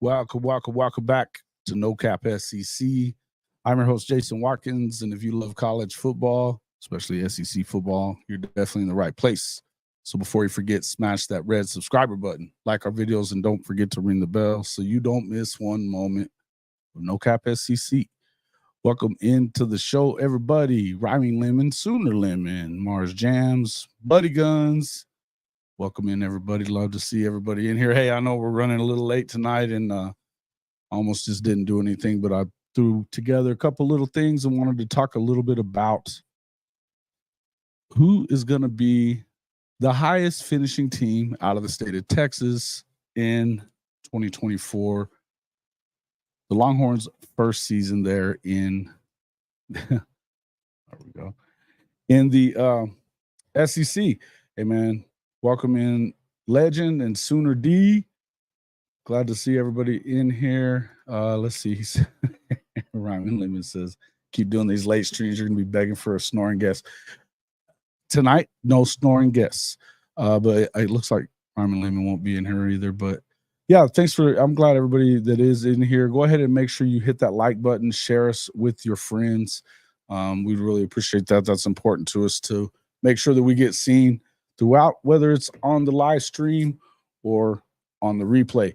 Welcome back to No Cap SEC. I'm your host, Jason Watkins, and if you love college football, especially SEC football, you're definitely in the right place. So before you forget, smash that red subscriber button, like our videos, and don't forget to ring the bell so you don't miss one moment of No Cap SEC. Welcome into the show, everybody. Rhyming Lemon, Sooner Lemon, Mars Jams, Buddy Guns. Welcome in, everybody. Love to see everybody in here. Hey, I know we're running a little late tonight and almost just didn't do anything, but I threw together a couple little things and wanted to talk a little bit about who is going to be the highest finishing team out of the state of Texas in 2024. The Longhorns' first season there in there we go, in the SEC. Hey, man. Welcome in Legend and Sooner D. Glad to see everybody in here. Let's see. Ryan Lemon says, keep doing these late streams. You're going to be begging for a snoring guest. Tonight, no snoring guests. But it looks like Ryan Lemon won't be in here either. But yeah, I'm glad everybody that is in here. Go ahead and make sure you hit that like button. Share us with your friends. We'd really appreciate that. That's important to us to make sure that we get seen throughout, whether it's on the live stream or on the replay.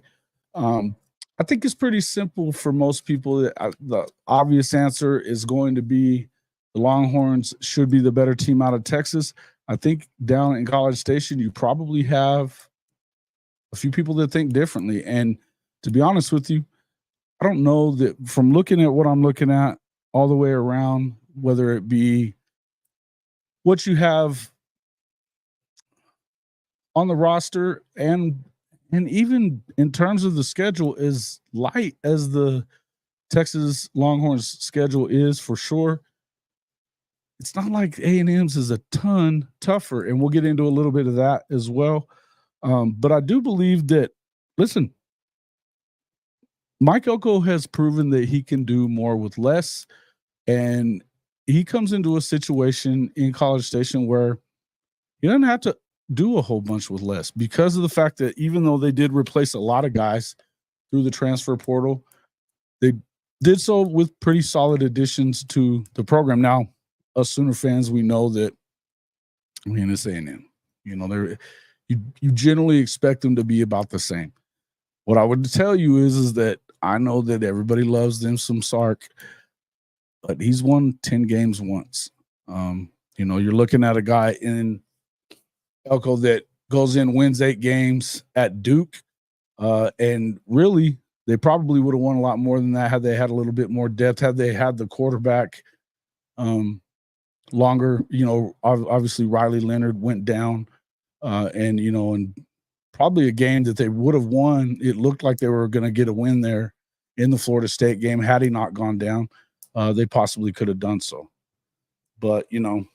I think it's pretty simple for most people. The obvious answer is going to be the Longhorns should be the better team out of Texas. I think down in College Station, you probably have a few people that think differently. And to be honest with you, I don't know that from looking at what I'm looking at all the way around, whether it be what you have on the roster and even in terms of the schedule, as light as the Texas Longhorns schedule is for sure, it's not like A&M's is a ton tougher, and we'll get into a little bit of that as well. But I do believe that, listen, Mike Elko has proven that he can do more with less, and he comes into a situation in College Station where he doesn't have to do a whole bunch with less, because of the fact that even though they did replace a lot of guys through the transfer portal, they did so with pretty solid additions to the program. Now, us Sooner fans, we know that, I mean, it's A&M. You know, you generally expect them to be about the same. What I would tell you is that I know that everybody loves them some Sark, but he's won 10 games once. You know, you're looking at a guy in Elko that goes in, wins 8 games at Duke, and really they probably would have won a lot more than that had they had a little bit more depth, had they had the quarterback longer. You know, obviously Riley Leonard went down, and you know, and probably a game that they would have won. It looked like they were going to get a win there in the Florida State game. Had he not gone down, they possibly could have done so. But you know,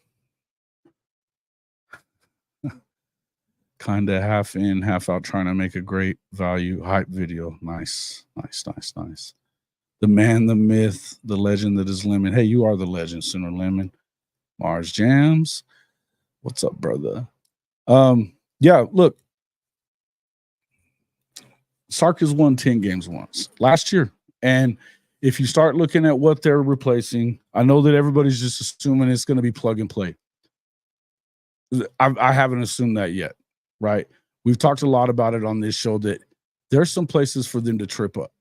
kind of half in, half out, trying to make a great value hype video. Nice. The man, the myth, the legend that is Lemon. Hey, you are the legend, Sooner Lemon. Mars Jams. What's up, brother? Yeah, look. Sark has won 10 games once last year. And if you start looking at what they're replacing, I know that everybody's just assuming it's going to be plug and play. I haven't assumed that yet. Right. We've talked a lot about it on this show that there's some places for them to trip up.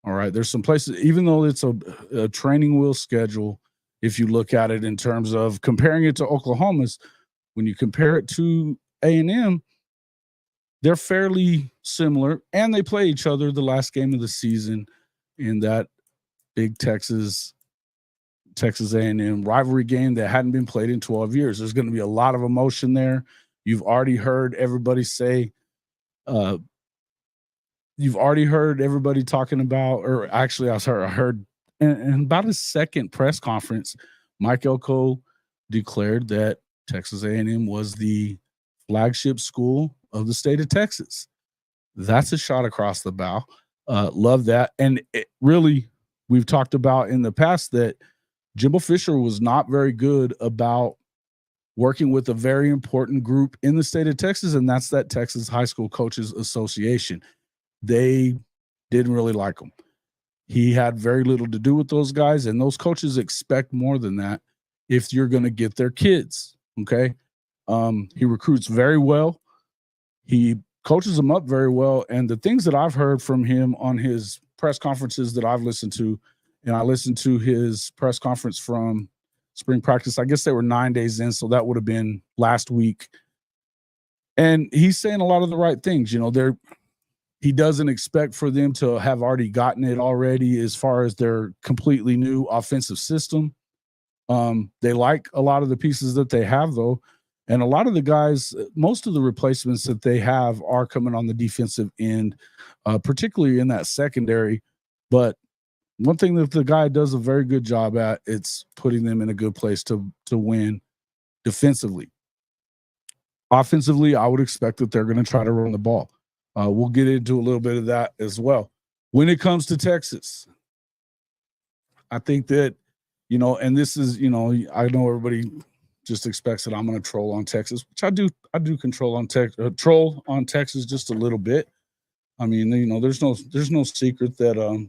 All right. There's some places, even though it's a training wheel schedule, if you look at it in terms of comparing it to Oklahoma's, when you compare it to A&M, they're fairly similar, and they play each other the last game of the season in that big Texas A&M rivalry game that hadn't been played in 12 years. There's going to be a lot of emotion there. You've already heard everybody say, you've already heard everybody talking about, or actually I heard in about his second press conference, Mike Elko declared that Texas A&M was the flagship school of the state of Texas. That's a shot across the bow. Love that. And it really, we've talked about in the past that Jimbo Fisher was not very good about working with a very important group in the state of Texas, and that's that Texas High School Coaches Association. They didn't really like him. He had very little to do with those guys, and those coaches expect more than that if you're going to get their kids. Okay. He recruits very well. He coaches them up very well. And the things that I've heard from him on his press conferences that I've listened to, and I listened to his press conference from spring practice, I guess they were 9 days in, so that would have been last week. And he's saying a lot of the right things. He doesn't expect for them to have already gotten it already as far as their completely new offensive system. They like a lot of the pieces that they have, though. And a lot of the guys, most of the replacements that they have are coming on the defensive end, particularly in that secondary. But one thing that the guy does a very good job at, it's putting them in a good place to win defensively. Offensively, I would expect that they're going to try to run the ball. We'll get into a little bit of that as well. When it comes to Texas, I think that, and this is, I know everybody just expects that I'm going to troll on Texas, which I do troll on Texas just a little bit. I mean, there's no secret that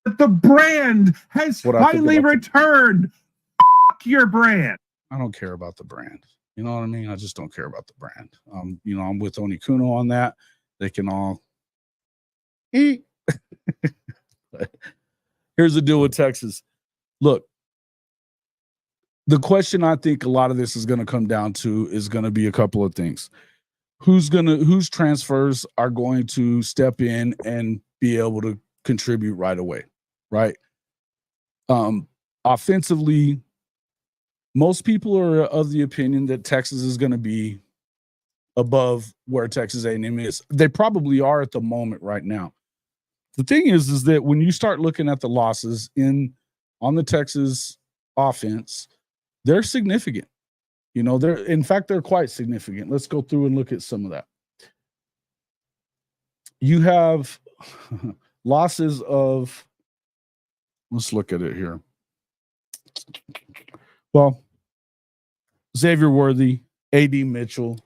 the brand has finally returned. Your brand. I don't care about the brand. You know what I mean? I just don't care about the brand. I'm with Onikuno on that. They can all eat. Here's the deal with Texas. Look, the question I think a lot of this is going to come down to is going to be a couple of things. Whose transfers are going to step in and be able to contribute right away, right? Offensively, most people are of the opinion that Texas is going to be above where Texas A&M is. They probably are at the moment right now. The thing is that when you start looking at the losses on the Texas offense, they're significant. They're quite significant. Let's go through and look at some of that. You have losses of, let's look at it here. Well, Xavier Worthy, A.D. Mitchell,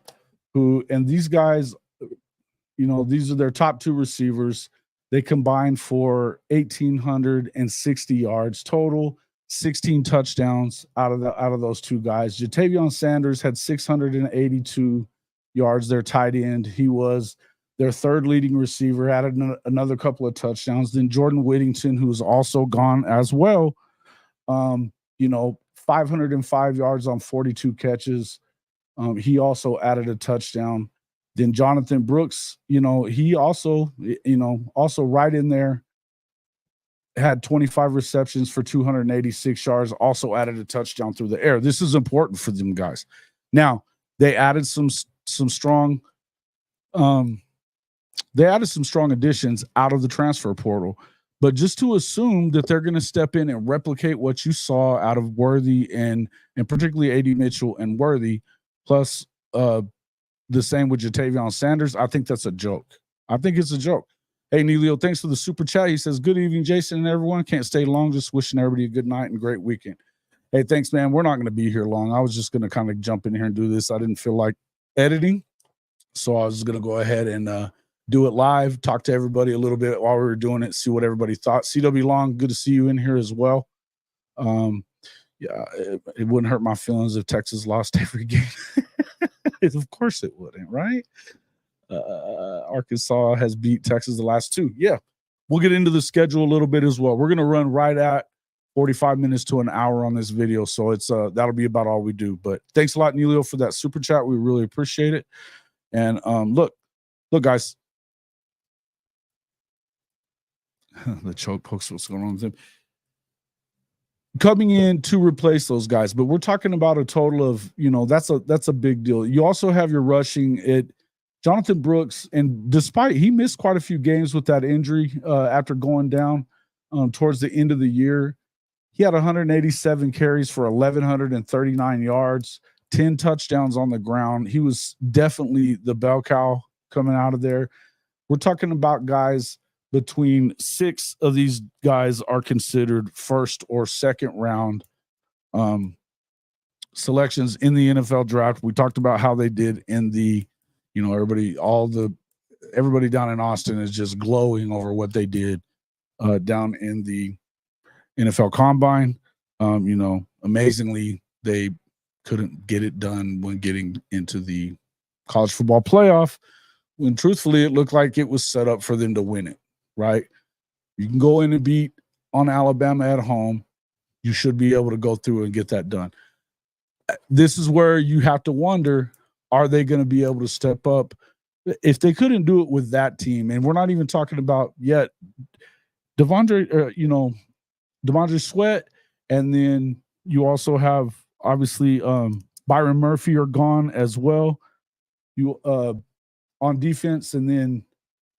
and these guys, these are their top two receivers. They combined for 1,860 yards total, 16 touchdowns out of those two guys. Jatavion Sanders had 682 yards, their tight end. He was their third leading receiver, added another couple of touchdowns. Then Jordan Whittington, who's also gone as well, 505 yards on 42 catches. He also added a touchdown. Then Jonathan Brooks, he also right in there, had 25 receptions for 286 yards, also added a touchdown through the air. This is important for them guys. Now, they added some strong additions out of the transfer portal. But just to assume that they're going to step in and replicate what you saw out of Worthy and particularly A.D. Mitchell and Worthy, plus the same with Jatavion Sanders, I think that's a joke. I think it's a joke. Hey, Neilio, thanks for the super chat. He says, good evening, Jason and everyone. Can't stay long. Just wishing everybody a good night and great weekend. Hey, thanks, man. We're not going to be here long. I was just going to kind of jump in here and do this. I didn't feel like editing, so I was going to go ahead and do it live, talk to everybody a little bit while we were doing it, see what everybody thought. CW Long, good to see you in here as well. It wouldn't hurt my feelings if Texas lost every game. Of course it wouldn't, right? Arkansas has beat Texas the last two. Yeah, we'll get into the schedule a little bit as well. We're going to run right at 45 minutes to an hour on this video, so it's that'll be about all we do. But thanks a lot, Neilio, for that super chat. We really appreciate it. And look, guys. The choke pokes, what's going on with him? Coming in to replace those guys, but we're talking about a total of, that's a big deal. You also have your rushing it. Jonathan Brooks, and despite he missed quite a few games with that injury after going down towards the end of the year, he had 187 carries for 1,139 yards, 10 touchdowns on the ground. He was definitely the bell cow coming out of there. We're talking about guys. Between 6 of these guys are considered first or second round selections in the NFL draft. We talked about how they did in the, everybody, all the everybody down in Austin is just glowing over what they did down in the NFL Combine. Amazingly, they couldn't get it done when getting into the college football playoff, when truthfully it looked like it was set up for them to win it, right? You can go in and beat on Alabama at home. You should be able to go through and get that done. This is where you have to wonder, are they going to be able to step up? If they couldn't do it with that team, and we're not even talking about yet Devondre Sweat, and then you also have obviously Byron Murphy are gone as well. You on defense, and then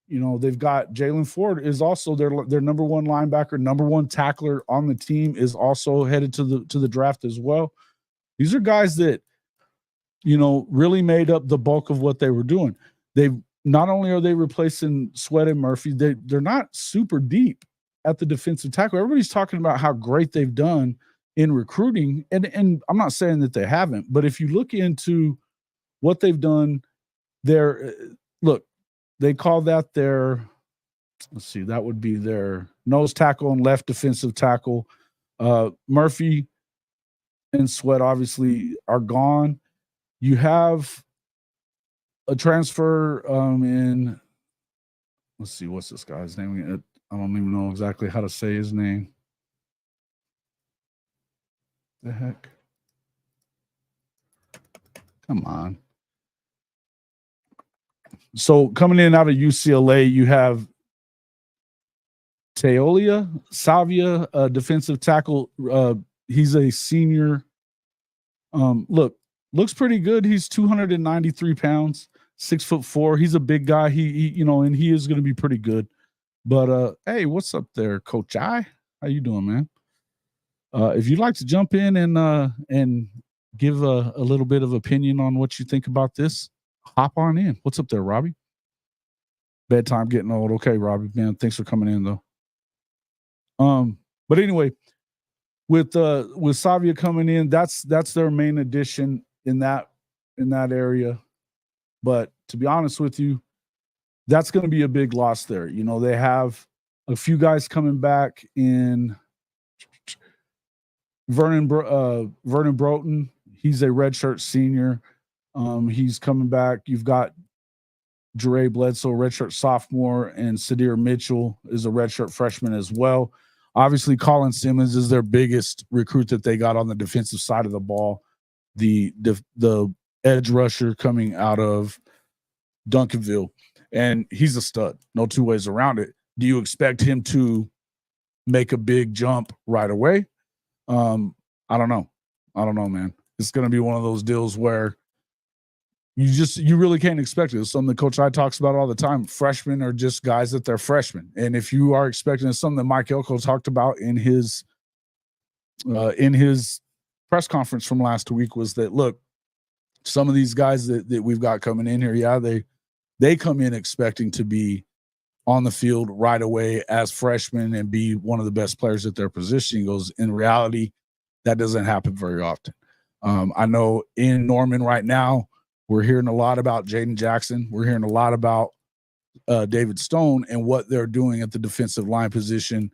they've got Jalen Ford is also their number one linebacker, number one tackler on the team, is also headed to the draft as well. These are guys that really made up the bulk of what they were doing. They not only are they replacing Sweat and Murphy, they're not super deep at the defensive tackle. Everybody's talking about how great they've done in recruiting, and I'm not saying that they haven't, but if you look into what they've done, they call that their, that would be their nose tackle and left defensive tackle. Murphy and Sweat obviously are gone. You have a transfer in, let's see, what's this guy's name? I don't even know exactly how to say his name. The heck? Come on. So coming in out of UCLA, you have Teolia Savia, defensive tackle. He's a senior. Looks pretty good. He's 293 pounds, 6'4". He's a big guy. He and he is going to be pretty good. But hey, what's up there, Coach I? How you doing, man? If you'd like to jump in and give a little bit of opinion on what you think about this, hop on in. What's up there, Robbie? Bedtime getting old. Okay, Robbie, man, thanks for coming in though. But anyway, with Savia coming in, that's their main addition in that area. But to be honest with you, that's going to be a big loss there. They have a few guys coming back in. Vernon Broughton, he's a redshirt senior. He's coming back. You've got Jure Bledsoe, redshirt sophomore, and Sadir Mitchell is a redshirt freshman as well. Obviously, Colin Simmons is their biggest recruit that they got on the defensive side of the ball. The edge rusher coming out of Duncanville, and he's a stud. No two ways around it. Do you expect him to make a big jump right away? I don't know, man. It's going to be one of those deals where you really can't expect it. It's something that Coach I talks about all the time. Freshmen are just guys that they're freshmen. And if you are expecting, it's something that Mike Elko talked about in his press conference from last week, was that, look, some of these guys that we've got coming in here, yeah, they come in expecting to be on the field right away as freshmen and be one of the best players at their position. He goes, in reality, that doesn't happen very often. I know in Norman right now, we're hearing a lot about Jaden Jackson. We're hearing a lot about David Stone and what they're doing at the defensive line position.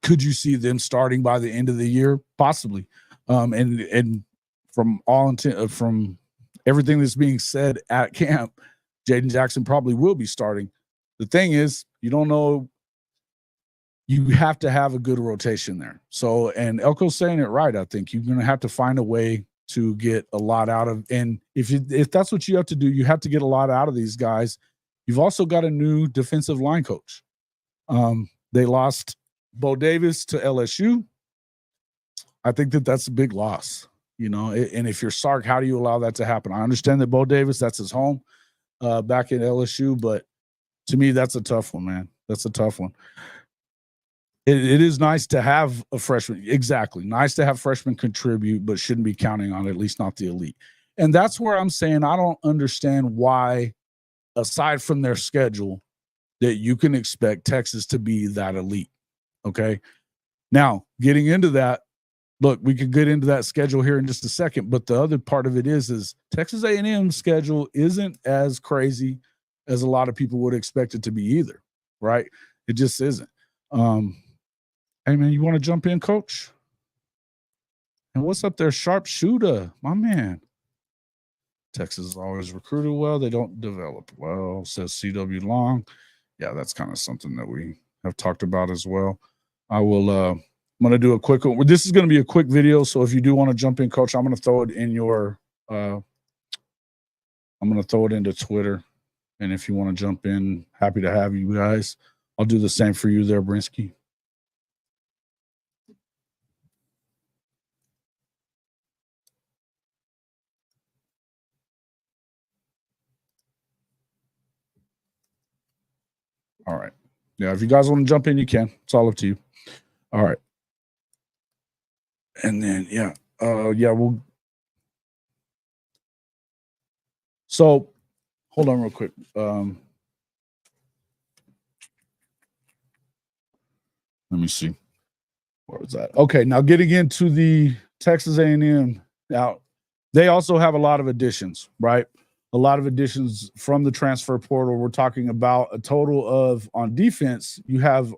Could you see them starting by the end of the year? Possibly. And from all intent, from everything that's being said at camp, Jaden Jackson probably will be starting. The thing is, you don't know. You have to have a good rotation there. So, and Elko's saying it right. I think you're going to have to find a way to get a lot out of, and if that's what you have to do, you have to get a lot out of these guys. You've also got a new defensive line coach. They lost Bo Davis to LSU. I think that's a big loss, and if you're Sark, how do you allow that to happen? I understand that Bo Davis, that's his home back at LSU, but to me, that's a tough one, man. That's a tough one. It is nice to have a freshman. Exactly. Nice to have freshmen contribute, but shouldn't be counting on it, at least not the elite. And that's where I'm saying I don't understand why, aside from their schedule, that you can expect Texas to be that elite. Okay. Now, getting into that, look, we could get into that schedule here in just a second, but the other part of it is Texas A&M's schedule isn't as crazy. as a lot of people would expect it to be either, right? It just isn't. Hey, man, you want to jump in, Coach? And what's up there, Sharpshooter, my man? Texas is always recruited well. They don't develop well, says CW Long. Yeah, that's kind of something that we have talked about as well. I will, I'm going to do a quick one. This is going to be a quick video. So if you do want to jump in, Coach, I'm going to throw it in your, I'm going to throw it into Twitter. And if you want to jump in, happy to have you guys. I'll do the same for you there, Brinsky. All right. Yeah, if you guys want to jump in, you can. It's all up to you. All right. And then, yeah, we'll. So, hold on real quick. Let me see. Where was that? Okay, now getting into the Texas A&M. Now, they also have a lot of additions, right? A lot of additions from the transfer portal. We're talking about a total of, on defense, you have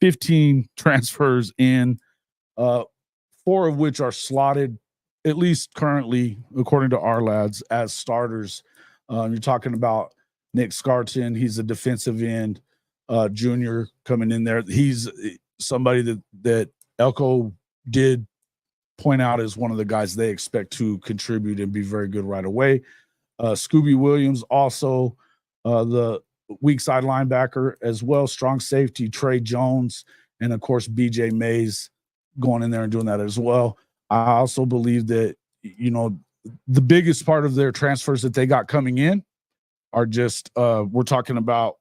15 transfers in, 4 of which are slotted, at least currently, according to our lads, as starters. You're talking about Nick Scarton. He's a defensive end junior coming in there. He's somebody that Elko did point out as one of the guys they expect to contribute and be very good right away. Scooby Williams, also the weak side linebacker as well. Strong safety, Trey Jones, and of course, BJ Mays going in there and doing that as well. I also believe that, you know, the biggest part of their transfers that they got coming in are just, we're talking about,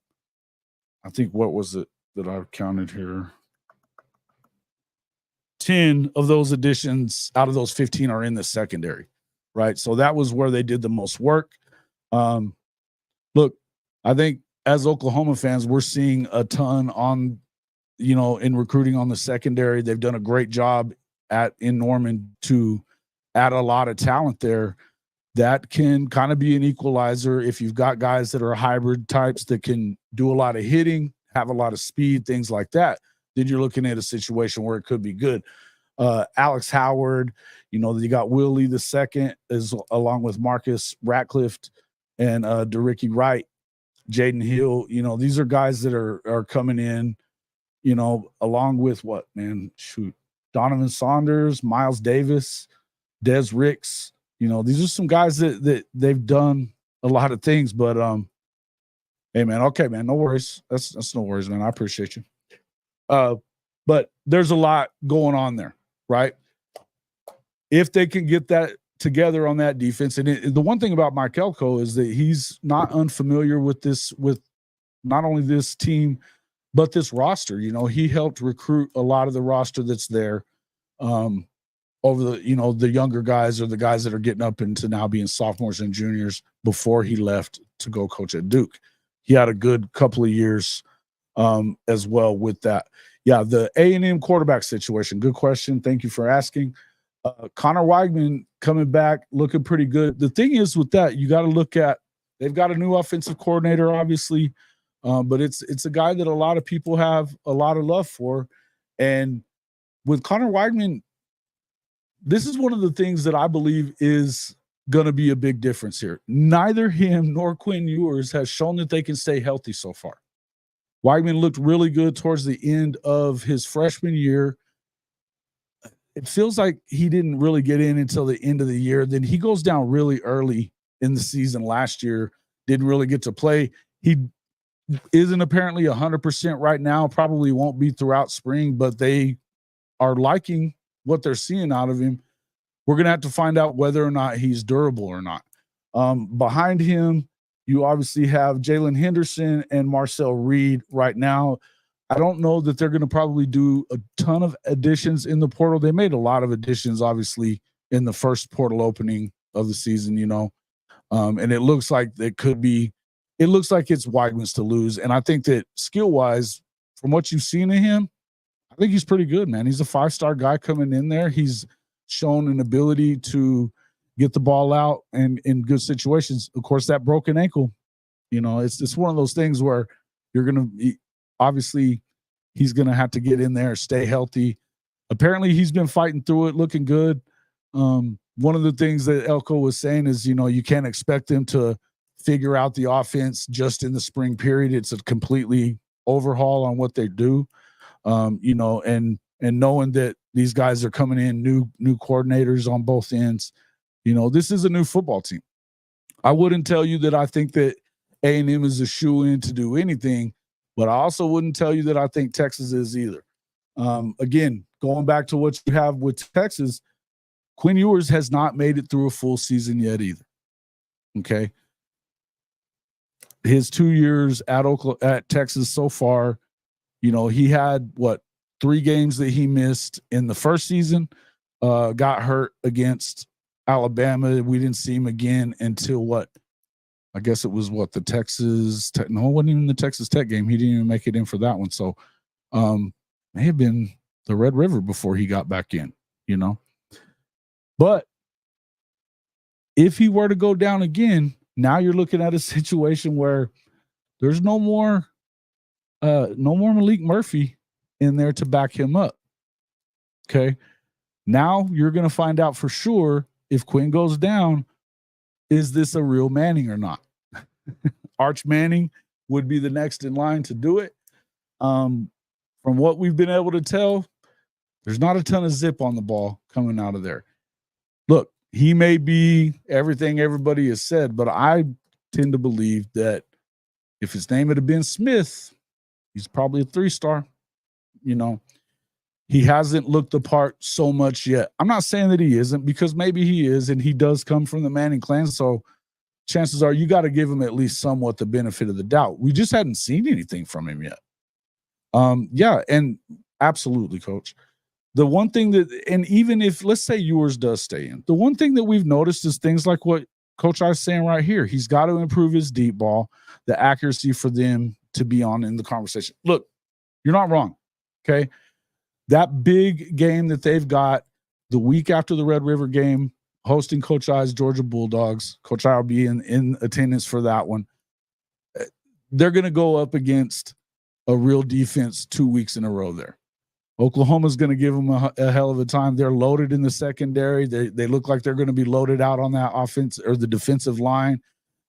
I think, what was it that I counted here? 10 of those additions out of those 15 are in the secondary, right? So that was where they did the most work. Look, I think as Oklahoma fans, we're seeing a ton on, you know, in recruiting on the secondary. They've done a great job in Norman to add a lot of talent there. That can kind of be an equalizer if you've got guys that are hybrid types that can do a lot of hitting, have a lot of speed, things like that. Then you're looking at a situation where it could be good. Alex Howard, you know, you got Willie the second, is along with Marcus Ratcliffe and DeRicky Wright, Jaden Hill. You know, these are guys that are coming in, you know, along with Donovan Saunders, Miles Davis, Des Ricks. You know, these are some guys that they've done a lot of things. But hey, man, okay, man, no worries. That's no worries, man. I appreciate you. But there's a lot going on there, right? If they can get that together on that defense, and the one thing about Mike Elko is that he's not unfamiliar with not only this team, but this roster. You know, he helped recruit a lot of the roster that's there over the, you know, the younger guys or the guys that are getting up into now being sophomores and juniors before he left to go coach at Duke. He had a good couple of years as well with that. Yeah, the A&M quarterback situation. Good question. Thank you for asking. Connor Weigman coming back, looking pretty good. The thing is with that, you got to look at, they've got a new offensive coordinator, obviously, but it's a guy that a lot of people have a lot of love for. And with Connor Weigman, this is one of the things that I believe is going to be a big difference here. Neither him nor Quinn Ewers has shown that they can stay healthy so far. Weigman looked really good towards the end of his freshman year. It feels like he didn't really get in until the end of the year. Then he goes down really early in the season last year, didn't really get to play. He isn't apparently 100% right now, probably won't be throughout spring, but they are liking what they're seeing out of him. We're going to have to find out whether or not he's durable or not. Behind him, you obviously have Jalen Henderson and Marcel Reed right now. I don't know that they're going to probably do a ton of additions in the portal. They made a lot of additions, obviously, in the first portal opening of the season, you know. And it looks like it's Weigman's to lose. And I think that skill-wise, from what you've seen of him, I think he's pretty good, man. He's a 5-star guy coming in there. He's shown an ability to get the ball out and in good situations. Of course, that broken ankle You know, it's one of those things where you're going to obviously he's going to have to get in there, stay healthy. Apparently he's been fighting through it, looking good. One of the things that Elko was saying is, you know, you can't expect them to figure out the offense just in the spring period. It's a completely overhaul on what they do. You know, and knowing that these guys are coming in, new coordinators on both ends, you know, this is a new football team. I wouldn't tell you that I think that A&M is a shoe-in to do anything, but I also wouldn't tell you that I think Texas is either. Again, going back to what you have with Texas, Quinn Ewers has not made it through a full season yet either. Okay. His 2 years at Texas so far, you know, he had 3 games that he missed in the first season, got hurt against Alabama. We didn't see him again until I guess it was the Texas Tech. No, it wasn't even the Texas Tech game. He didn't even make it in for that one. So may have been the Red River before he got back in, you know. But if he were to go down again, now you're looking at a situation where there's no more Malik Murphy in there to back him up. Okay. Now you're going to find out for sure if Quinn goes down, is this a real Manning or not? Arch Manning would be the next in line to do it. From what we've been able to tell, there's not a ton of zip on the ball coming out of there. Look, he may be everything everybody has said, but I tend to believe that if his name had been Smith, he's probably a 3-star. You know, he hasn't looked the part so much yet. I'm not saying that he isn't, because maybe he is, and he does come from the Manning clan. So chances are you got to give him at least somewhat the benefit of the doubt. We just hadn't seen anything from him yet. Yeah, and absolutely, Coach. The one thing that, and even if, let's say Ewers does stay in, the one thing that we've noticed is things like what Coach I was saying right here. He's got to improve his deep ball, the accuracy for them to be on in the conversation. Look, you're not wrong, okay? That big game that they've got the week after the Red River game, hosting Coach I's Georgia Bulldogs. Coach I will be in attendance for that one. They're going to go up against a real defense 2 weeks in a row there. Oklahoma's going to give them a hell of a time. They're loaded in the secondary. They look like they're going to be loaded out on that offense or the defensive line,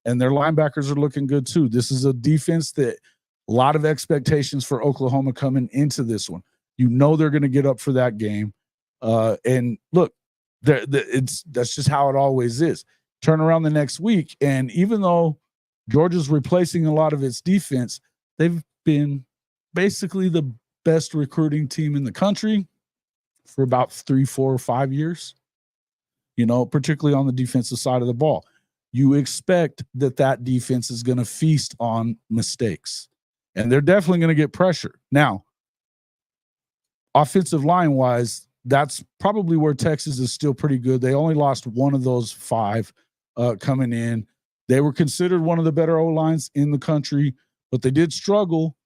and their linebackers are looking good too. This is a defense that a lot of expectations for Oklahoma coming into this one. You know they're going to get up for that game. And look, that's just how it always is. Turn around the next week, and even though Georgia's replacing a lot of its defense, they've been basically the best recruiting team in the country for about 3, 4, or 5 years, you know, particularly on the defensive side of the ball. You expect that defense is going to feast on mistakes, and they're definitely going to get pressure. Now, offensive line wise, that's probably where Texas is still pretty good. They only lost one of those 5 coming in. They were considered one of the better O-lines in the country, but they did struggle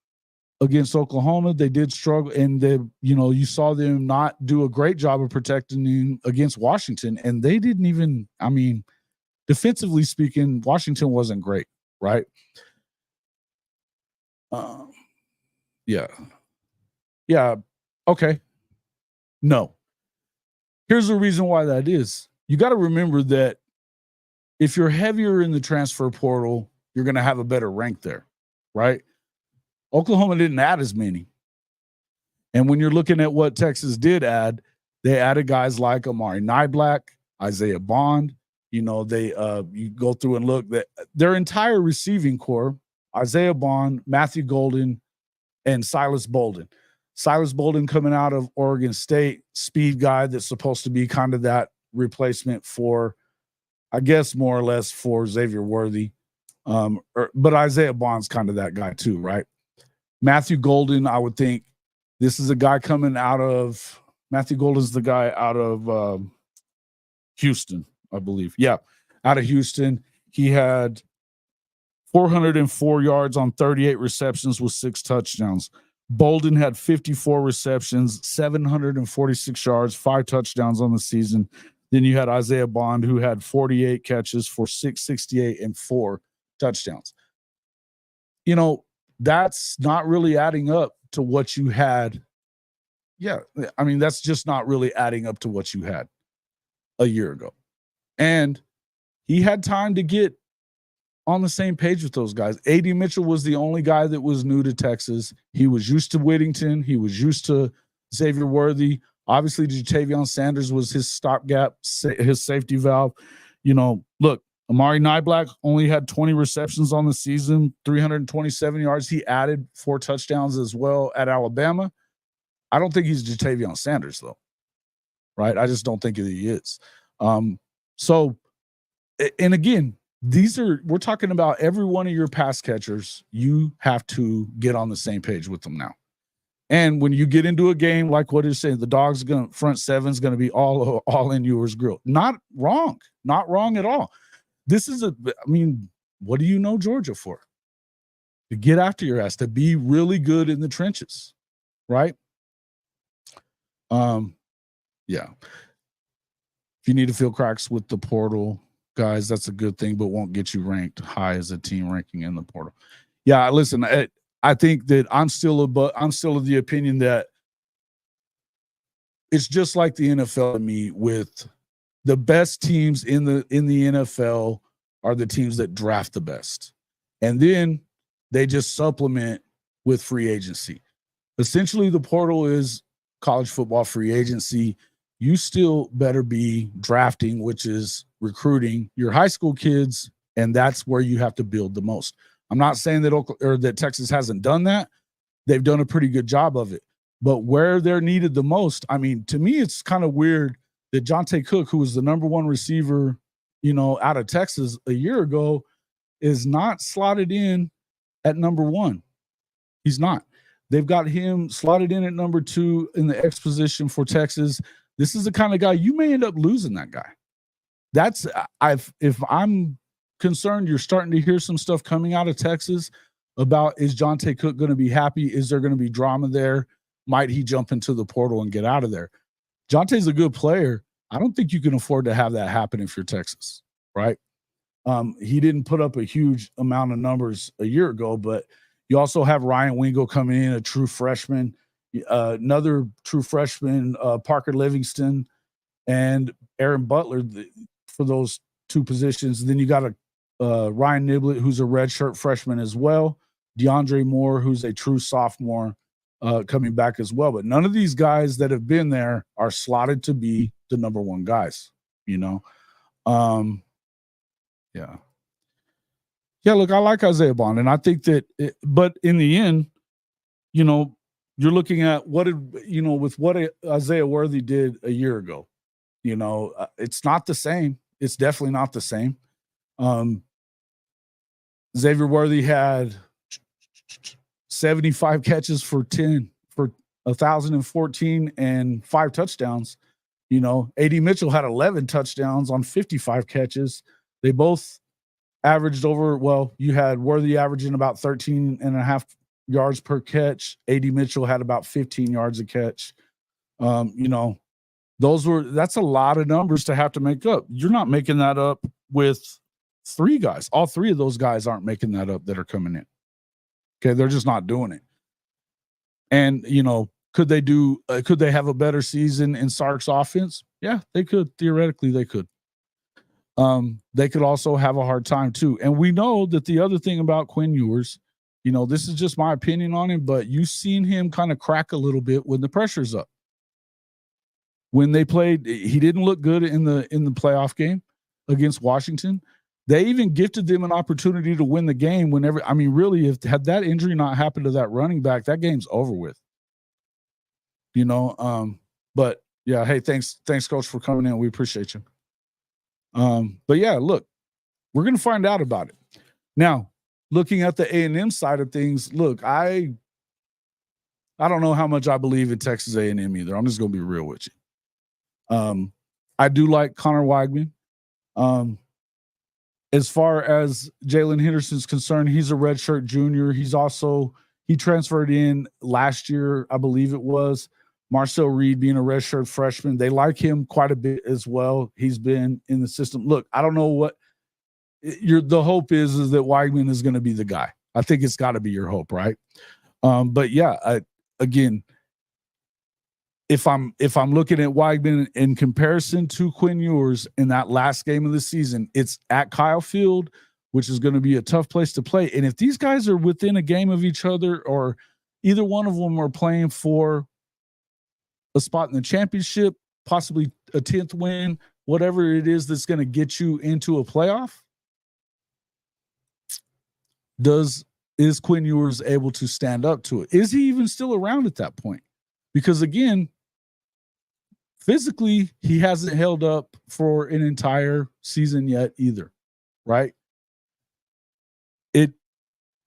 against Oklahoma. They did struggle, and you saw them not do a great job of protecting him against Washington. And they didn't even, defensively speaking, Washington wasn't great, right? Yeah. Okay. No. Here's the reason why that is. You got to remember that if you're heavier in the transfer portal, you're going to have a better rank there, right? Oklahoma didn't add as many. And when you're looking at what Texas did add, they added guys like Amari Niblack, Isaiah Bond. You know, you go through and look that their entire receiving core, Isaiah Bond, Matthew Golden, and Silas Bolden. Silas Bolden coming out of Oregon State, speed guy that's supposed to be kind of that replacement for, I guess, more or less for Xavier Worthy. But Isaiah Bond's kind of that guy too, right? Matthew Golden, I would think this is a guy coming out of – Matthew Golden's the guy out of Houston, I believe. Yeah, out of Houston. He had 404 yards on 38 receptions with 6 touchdowns. Bolden had 54 receptions, 746 yards, 5 touchdowns on the season. Then you had Isaiah Bond, who had 48 catches for 668 and 4 touchdowns. you know, that's not really adding up to what you had. Yeah, I mean, that's just not really adding up to what you had a year ago. And he had time to get on the same page with those guys. A.D. Mitchell was the only guy that was new to Texas. He was used to Whittington. He was used to Xavier Worthy. Obviously, Jatavion Sanders was his stopgap, his safety valve. You know, look, Amari Nyblack only had 20 receptions on the season, 327 yards. He added 4 touchdowns as well at Alabama. I don't think he's Jatavion Sanders, though, right? I just don't think that he is. So, and again, we're talking about every one of your pass catchers. You have to get on the same page with them now. And when you get into a game like what you're saying, the front seven's going to be all in yours grill. Not wrong at all. This is what do you know Georgia for? To get after your ass, to be really good in the trenches, right? Yeah. If you need to fill cracks with the portal, guys, that's a good thing, but won't get you ranked high as a team ranking in the portal. Yeah, listen, I think that I'm still of the opinion that it's just like the NFL to me, with the best teams in the NFL are the teams that draft the best. And then they just supplement with free agency. Essentially, the portal is college football free agency. You still better be drafting, which is recruiting your high school kids, and that's where you have to build the most. I'm not saying that Texas hasn't done that. They've done a pretty good job of it. But where they're needed the most, I mean, to me, it's kind of weird that Jonte Cook, who was the number 1 receiver, out of Texas a year ago, is not slotted in at number 1. He's not. They've got him slotted in at number 2 in the X position for Texas. This is the kind of guy you may end up losing that guy. If I'm concerned, you're starting to hear some stuff coming out of Texas about, is Jonte Cook going to be happy? Is there going to be drama there? Might he jump into the portal and get out of there? Jonte's a good player. I don't think you can afford to have that happen if you're Texas, right? He didn't put up a huge amount of numbers a year ago, but you also have Ryan Wingo coming in, a true freshman, another true freshman, Parker Livingston, and Aaron Butler for those 2 positions. And then you got Ryan Niblett, who's a redshirt freshman as well, DeAndre Moore, who's a true sophomore, coming back as well. But none of these guys that have been there are slotted to be the number 1 guys, Yeah. Yeah, look, I like Isaiah Bond, and I think that but in the end, you're looking at with what Isaiah Worthy did a year ago. It's not the same. It's definitely not the same. Xavier Worthy had 75 catches for 1,014 and 5 touchdowns. A.D. Mitchell had 11 touchdowns on 55 catches. They both averaged you had Worthy averaging about 13.5 yards per catch. A.D. Mitchell had about 15 yards a catch. That's a lot of numbers to have to make up. You're not making that up with 3 guys. All 3 of those guys aren't making that up that are coming in. Okay, they're just not doing it. And could they have a better season in Sark's offense? Yeah, they could. Theoretically, they could. They could also have a hard time too. And we know that the other thing about Quinn Ewers, this is just my opinion on him, but you've seen him kind of crack a little bit when the pressure's up. When they played, he didn't look good in the playoff game against Washington. They even gifted them an opportunity to win the game really, if had that injury not happened to that running back, that game's over with. But yeah, hey, thanks, Coach, for coming in. We appreciate you. But yeah, look, we're going to find out about it. Now, looking at the A&M side of things, look, I don't know how much I believe in Texas A&M either. I'm just going to be real with you. I do like Connor Weigman. As far as Jalen Henderson's concerned, he's a redshirt junior. He transferred in last year, I believe it was. Marcel Reed being a redshirt freshman. They like him quite a bit as well. He's been in the system. Look, I don't know what the hope is that Weigman is going to be the guy. I think it's got to be your hope, right? But yeah, again, if I'm looking at Weigman in comparison to Quinn Ewers in that last game of the season, it's at Kyle Field, which is going to be a tough place to play. And if these guys are within a game of each other, or either one of them are playing for a spot in the championship, possibly a 10th win, whatever it is that's going to get you into a playoff, is Quinn Ewers able to stand up to it? Is he even still around at that point? Because again, physically, he hasn't held up for an entire season yet either, right?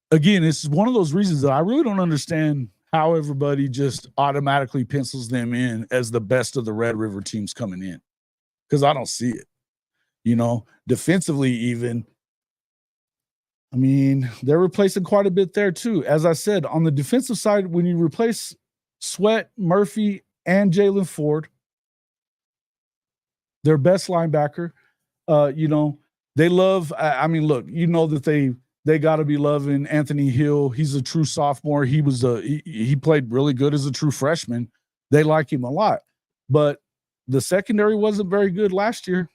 It's one of those reasons that I really don't understand how everybody just automatically pencils them in as the best of the Red River teams coming in, because I don't see it. Defensively even, I mean, they're replacing quite a bit there too. As I said, on the defensive side, when you replace Sweat, Murphy, and Jalen Ford, their best linebacker, they love, look, that they got to be loving Anthony Hill. He's a true sophomore. He played really good as a true freshman. They like him a lot. But the secondary wasn't very good last year,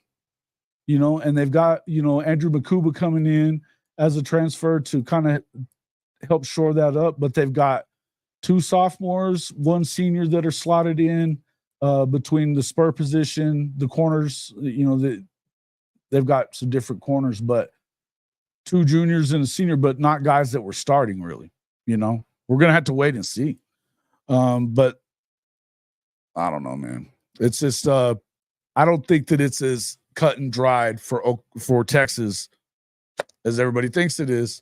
and they've got, Andrew Makuba coming in as a transfer to kind of help shore that up. But they've got 2 sophomores, 1 senior that are slotted in between the spur position, the corners, they've got some different corners, but 2 juniors and a senior, but not guys that were starting really. We're going to have to wait and see. But I don't know, man. It's just I don't think that it's as cut and dried for Texas as everybody thinks it is.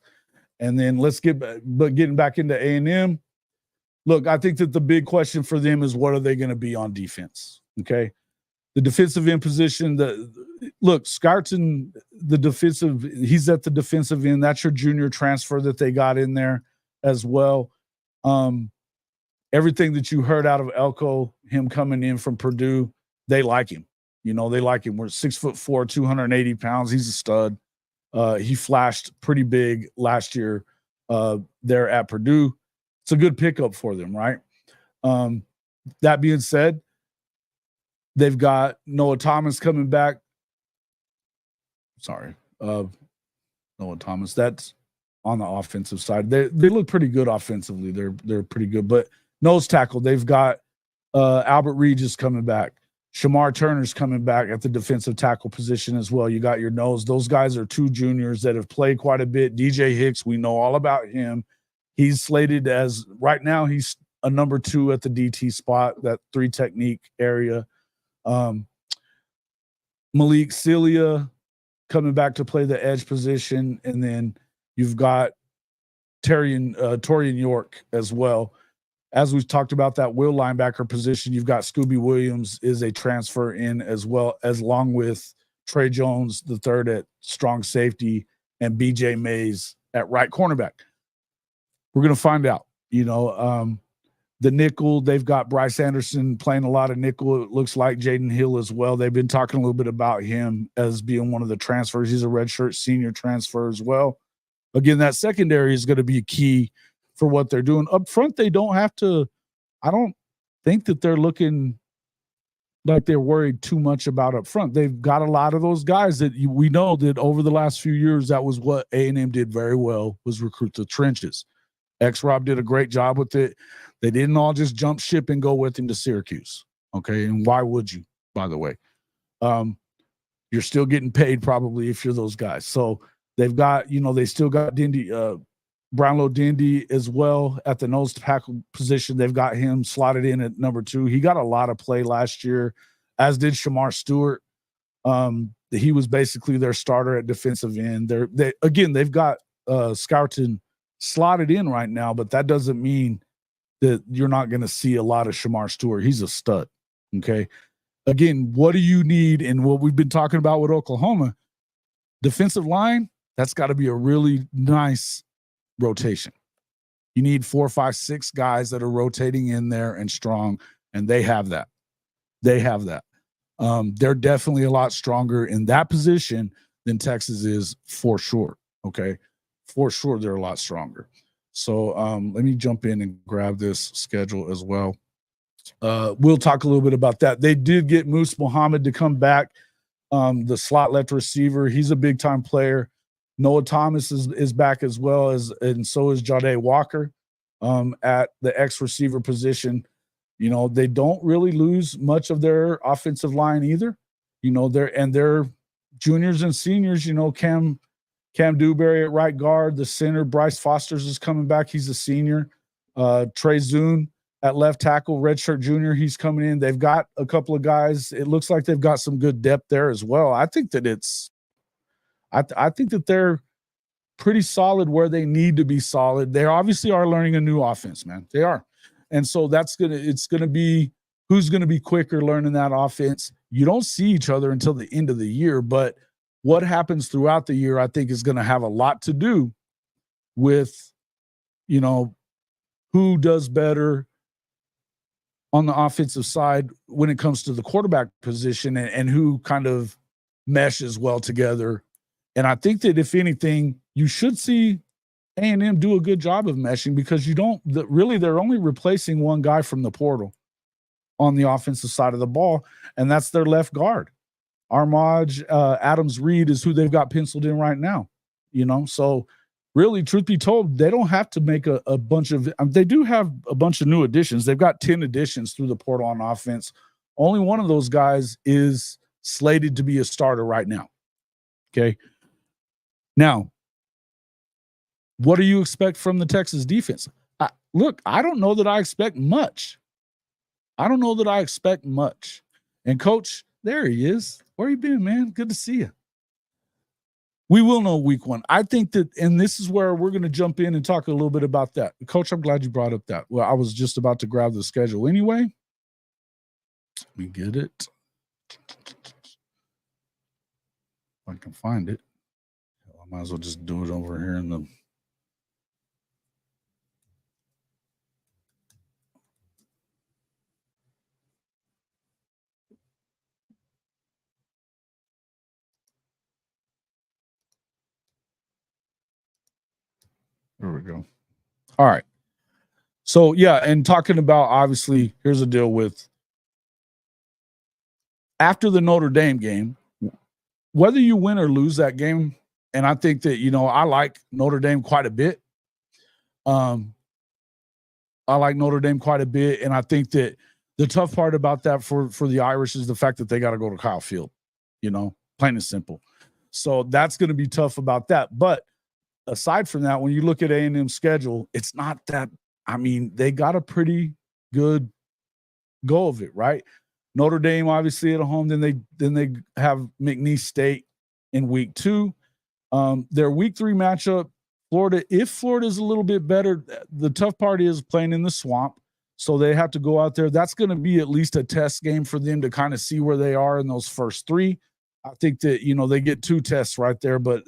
And then getting back into A&M. Look, I think that the big question for them is, what are they going to be on defense? Okay. The defensive end position, Scarton, he's at the defensive end. That's your junior transfer that they got in there as well. Everything that you heard out of Elko, him coming in from Purdue, they like him. They like him. We're 6'4", 280 pounds. He's a stud. He flashed pretty big last year there at Purdue. It's a good pickup for them, right? That being said, they've got Noah Thomas coming back. Sorry. Noah Thomas. That's on the offensive side. They look pretty good offensively. They're pretty good. But nose tackle, they've got Albert Regis coming back. Shamar Turner's coming back at the defensive tackle position as well. You got your nose. Those guys are 2 juniors that have played quite a bit. DJ Hicks, we know all about him. He's slated as, right now, he's a number 2 at the DT spot, that 3 technique area. Malik Celia coming back to play the edge position. And then you've got Torian York as well. As we've talked about that will linebacker position, you've got Scooby Williams is a transfer in as well, as along with Trey Jones, the third at strong safety, and BJ Mays at right cornerback. We're going to find out, the nickel, they've got Bryce Anderson playing a lot of nickel. It looks like Jaden Hill as well. They've been talking a little bit about him as being one of the transfers. He's a redshirt senior transfer as well. Again, that secondary is going to be key for what they're doing. Up front, they don't have to – I don't think that they're looking like they're worried too much about up front. They've got a lot of those guys that we know that over the last few years, that was what A&M did very well, was recruit the trenches. X-Rob did a great job with it. They didn't all just jump ship and go with him to Syracuse, okay? And why would you, by the way? You're still getting paid probably if you're those guys. So they've got, they still got Dindy – Brownlow Dindy as well at the nose tackle position. They've got him slotted in at number 2. He got a lot of play last year, as did Shamar Stewart. He was basically their starter at defensive end. They've got Scourton slotted in right now, but that doesn't mean that you're not going to see a lot of Shamar Stewart. He's a stud. Okay. Again, what do you need? And what we've been talking about with Oklahoma, defensive line, that's got to be a really nice rotation. You need 4, 5, 6 guys that are rotating in there and strong, and they have that. They're definitely a lot stronger in that position than Texas is, for sure. Okay, for sure they're a lot stronger. So let me jump in and grab this schedule as well. We'll talk a little bit about that. They did get Moose Muhammad to come back, the slot left receiver. He's a big time player. Noah Thomas is back as well, and so is Jade Walker at the X receiver position. You know, they don't really lose much of their offensive line either. You know, they're juniors and seniors. You know, Cam Dewberry at right guard, the center Bryce Foster's is coming back. He's a senior. Trey Zune at left tackle, redshirt junior, he's coming in. They've got a couple of guys. It looks like they've got some good depth there as well. I think that I think that they're pretty solid where they need to be solid. They obviously are learning a new offense, man. They are. And so it's gonna be who's gonna be quicker learning that offense. You don't see each other until the end of the year, but what happens throughout the year, I think, is gonna have a lot to do with, you know, who does better on the offensive side when it comes to the quarterback position and who kind of meshes well together. And I think that if anything, you should see A&M do a good job of meshing, because really they're only replacing one guy from the portal on the offensive side of the ball, and that's their left guard. Armaj Adams-Reed is who they've got penciled in right now, you know? So really, truth be told, they don't have to make a bunch of they do have a bunch of new additions. They've got 10 additions through the portal on offense. Only one of those guys is slated to be a starter right now. Okay. Now, what do you expect from the Texas defense? Look, I don't know that I expect much. And Coach, there he is. Where you been, man? Good to see you. We will know week one. I think that, and this is where we're going to jump in and talk a little bit about that. Coach, I'm glad you brought up that. Well, I was just about to grab the schedule anyway. Let me get it. If I can find it. I might as well just do it over here in the. There we go. All right. So, yeah, and talking about, obviously, here's the deal with after the Notre Dame game, whether you win or lose that game, and I think that, you know, I like Notre Dame quite a bit. And I think that the tough part about that for the Irish is the fact that they got to go to Kyle Field, you know, plain and simple. So that's going to be tough about that. But aside from that, when you look at A&M's schedule, it's not that. I mean, they got a pretty good go of it, right? Notre Dame obviously at home. Then they have McNeese State in week 2. Their week 3 matchup, Florida. If Florida's a little bit better, the tough part is playing in the swamp. So they have to go out there. That's going to be at least a test game for them to kind of see where they are in those first 3. I think that, you know, they get 2 tests right there, but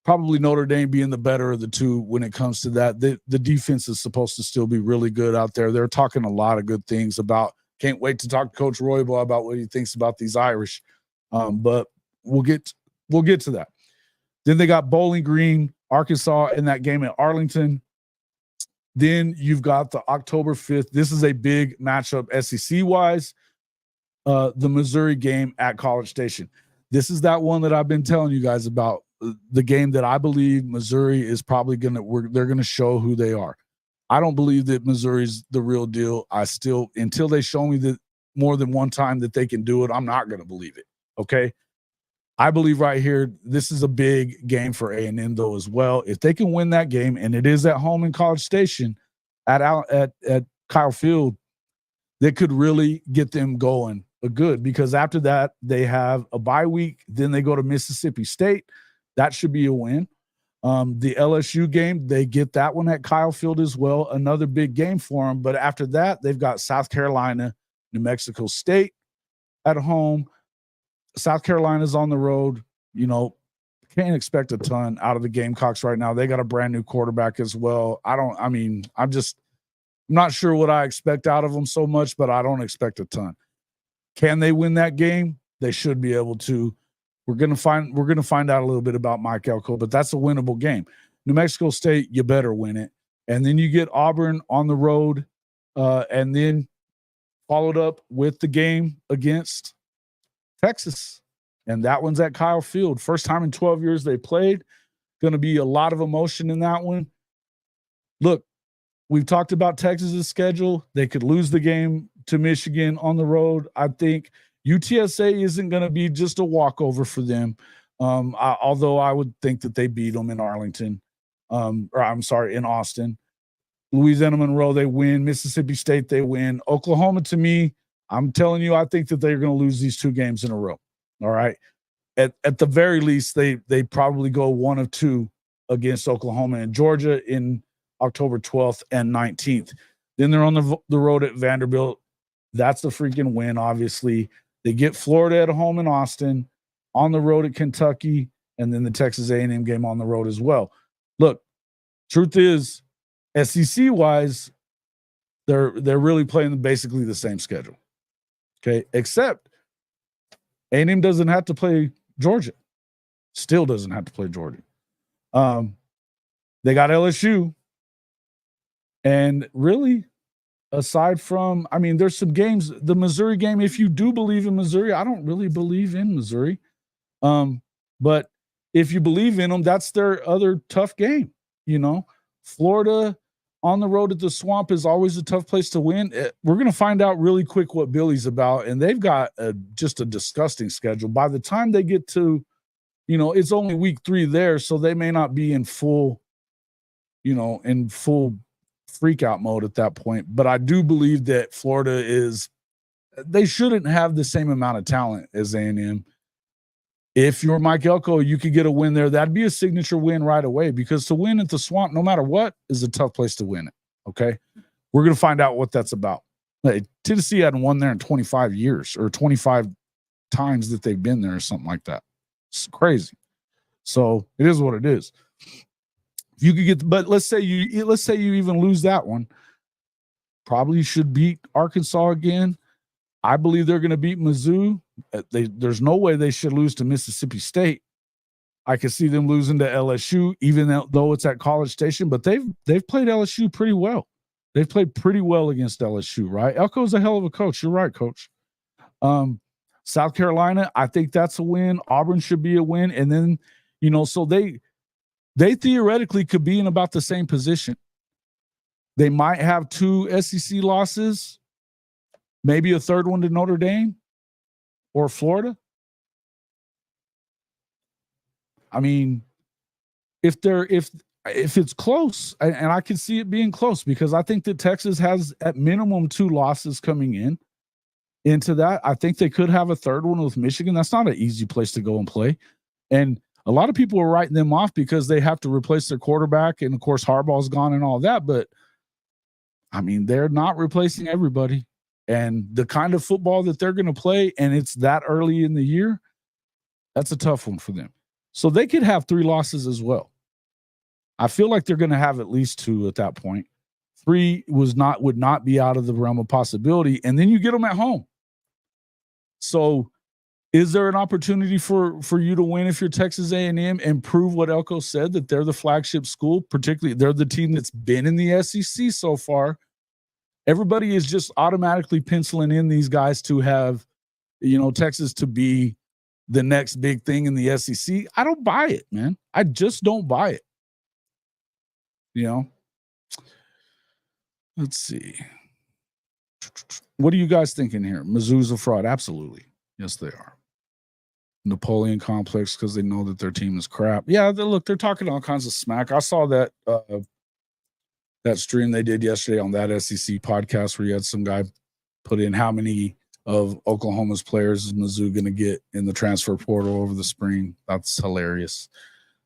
probably Notre Dame being the better of the 2 when it comes to that. The defense is supposed to still be really good out there. They're talking a lot of good things about. Can't wait to talk to Coach Roybaugh about what he thinks about these Irish. But we'll get to that. Then they got Bowling Green, Arkansas in that game at Arlington. Then you've got the October 5th. This is a big matchup SEC-wise. The Missouri game at College Station. This is that one that I've been telling you guys about. The game that I believe Missouri is probably they're going to show who they are. I don't believe that Missouri's the real deal. Until they show me that more than one time that they can do it, I'm not going to believe it. Okay. I believe right here, this is a big game for A&M though as well. If they can win that game, and it is at home in College Station at Kyle Field, that could really get them going good, because after that they have a bye week. Then they go to Mississippi State. That should be a win. The LSU game, they get that one at Kyle Field as well. Another big game for them. But after that, they've got South Carolina, New Mexico State at home. South Carolina's on the road. You know, can't expect a ton out of the Gamecocks right now. They got a brand new quarterback as well. I'm not sure what I expect out of them so much, but I don't expect a ton. Can they win that game? They should be able to. We're gonna find out a little bit about Mike Elko, but that's a winnable game. New Mexico State, you better win it. And then you get Auburn on the road, and then followed up with the game against Texas. And that one's at Kyle Field. First time in 12 years they played. Going to be a lot of emotion in that one. Look, we've talked about Texas's schedule. They could lose the game to Michigan on the road. I think UTSA isn't going to be just a walkover for them. Although I would think that they beat them in Arlington, in Austin. Louisiana Monroe, they win. Mississippi State, they win. Oklahoma, to me, I'm telling you, I think that they're going to lose these 2 games in a row. All right. At the very least, they probably go 1 of 2 against Oklahoma and Georgia in October 12th and 19th. Then they're on the road at Vanderbilt. That's a freaking win, obviously. They get Florida at home in Austin, on the road at Kentucky, and then the Texas A&M game on the road as well. Look, truth is, SEC-wise, they're really playing basically the same schedule. Okay, except A&M doesn't have to play Georgia. Still doesn't have to play Georgia. They got LSU. And really, aside from, I mean, there's some games. The Missouri game, if you do believe in Missouri, I don't really believe in Missouri. But if you believe in them, that's their other tough game. You know, Florida on the road at the Swamp is always a tough place to win. We're going to find out really quick what Billy's about, and they've got just a disgusting schedule. By the time they get to, you know, it's only week 3 there, so they may not be in full freak out mode at that point. But I do believe that Florida they shouldn't have the same amount of talent as A&M. If you're Mike Elko, you could get a win there. That'd be a signature win right away, because to win at the Swamp, no matter what, is a tough place to win it. Okay. We're going to find out what that's about. Tennessee hadn't won there in 25 years, or 25 times that they've been there, or something like that. It's crazy. So it is what it is. If you could get, but let's say you even lose that one, probably should beat Arkansas again. I believe they're going to beat Mizzou. There's no way they should lose to Mississippi State. I could see them losing to LSU, even though it's at College Station. But they've played LSU pretty well. They've played pretty well against LSU, right? Elko's a hell of a coach. You're right, Coach. South Carolina, I think that's a win. Auburn should be a win. And then, you know, so they theoretically could be in about the same position. They might have 2 SEC losses, maybe a third one to Notre Dame or Florida. I mean, if it's close, and I can see it being close, because I think that Texas has at minimum 2 losses coming into that. I think they could have a third one with Michigan. That's not an easy place to go and play. And a lot of people are writing them off because they have to replace their quarterback. And of course, Harbaugh's gone and all that. But I mean, they're not replacing everybody. And the kind of football that they're going to play, and it's that early in the year, that's a tough one for them. So they could have 3 losses as well. I feel like they're going to have at least 2 at that point. 3 would not be out of the realm of possibility. And then you get them at home. So is there an opportunity for you to win if you're Texas A&M and prove what Elko said, that they're the flagship school, particularly they're the team that's been in the SEC so far? Everybody is just automatically penciling in these guys to have, you know, Texas to be the next big thing in the SEC. I don't buy it, man. I just don't buy it. You know? Let's see. What are you guys thinking here? Mizzou's a fraud. Absolutely. Yes, they are. Napoleon complex because they know that their team is crap. Yeah, they're talking all kinds of smack. I saw that that stream they did yesterday on that SEC podcast where you had some guy put in how many of Oklahoma's players is Mizzou going to get in the transfer portal over the spring. That's hilarious.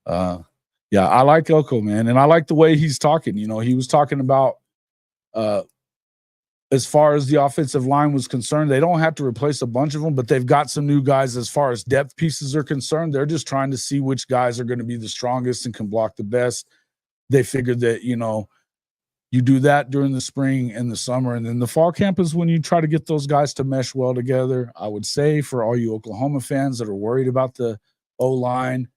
Yeah, I like Elko, man, and I like the way he's talking. You know, he was talking about as far as the offensive line was concerned, they don't have to replace a bunch of them, but they've got some new guys as far as depth pieces are concerned. They're just trying to see which guys are going to be the strongest and can block the best. They figured that, you know, you do that during the spring and the summer, and then the fall camp is when you try to get those guys to mesh well together. I would say for all you Oklahoma fans that are worried about the O-line,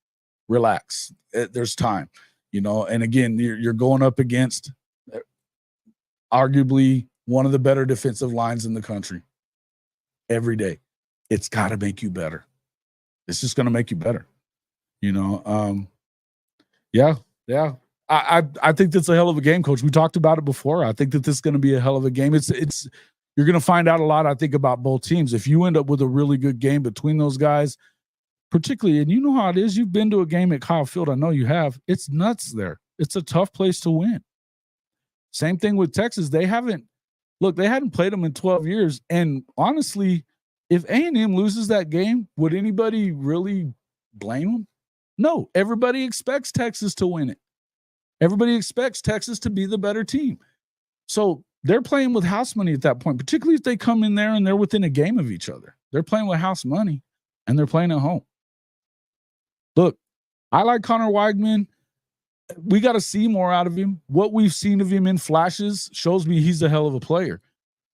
relax. There's time. you know, and again, you're going up against arguably one of the better defensive lines in the country every day. It's got to make you better. It's just going to make you better, you know? Yeah. I think that's a hell of a game, Coach. We talked about it before. I think that this is going to be a hell of a game. You're going to find out a lot, I think, about both teams. If you end up with a really good game between those guys, particularly, and you know how it is, you've been to a game at Kyle Field. I know you have. It's nuts there. It's a tough place to win. Same thing with Texas. They hadn't played them in 12 years. And honestly, if A&M loses that game, would anybody really blame them? No. Everybody expects Texas to win it. Everybody expects Texas to be the better team. So they're playing with house money at that point, particularly if they come in there and they're within a game of each other. They're playing with house money, and they're playing at home. Look, I like Connor Weigman. We got to see more out of him. What we've seen of him in flashes shows me he's a hell of a player.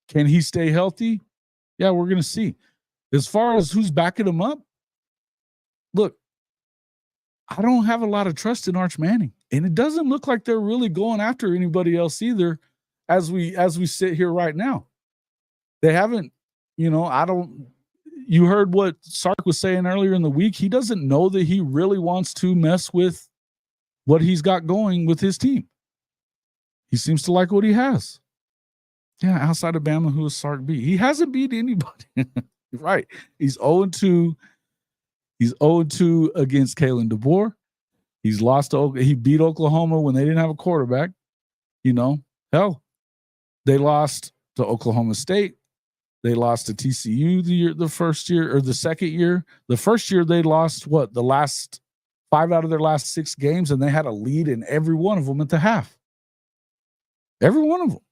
Can he stay healthy? Yeah, we're going to see. As far as who's backing him up, look, I don't have a lot of trust in Arch Manning, and it doesn't look like they're really going after anybody else either as we sit here right now. They haven't, you heard what Sark was saying earlier in the week. He doesn't know that he really wants to mess with what he's got going with his team. He seems to like what he has. Yeah, outside of Bama, who is Sark beat? He hasn't beat anybody. Right. He's 0-2. He's 0-2 against Kalen DeBoer. He beat Oklahoma when they didn't have a quarterback. Hell, they lost to Oklahoma State. They lost to TCU the second year. The first year they lost the last 5 out of their last 6 games, and they had a lead in every one of them at the half. Every one of them.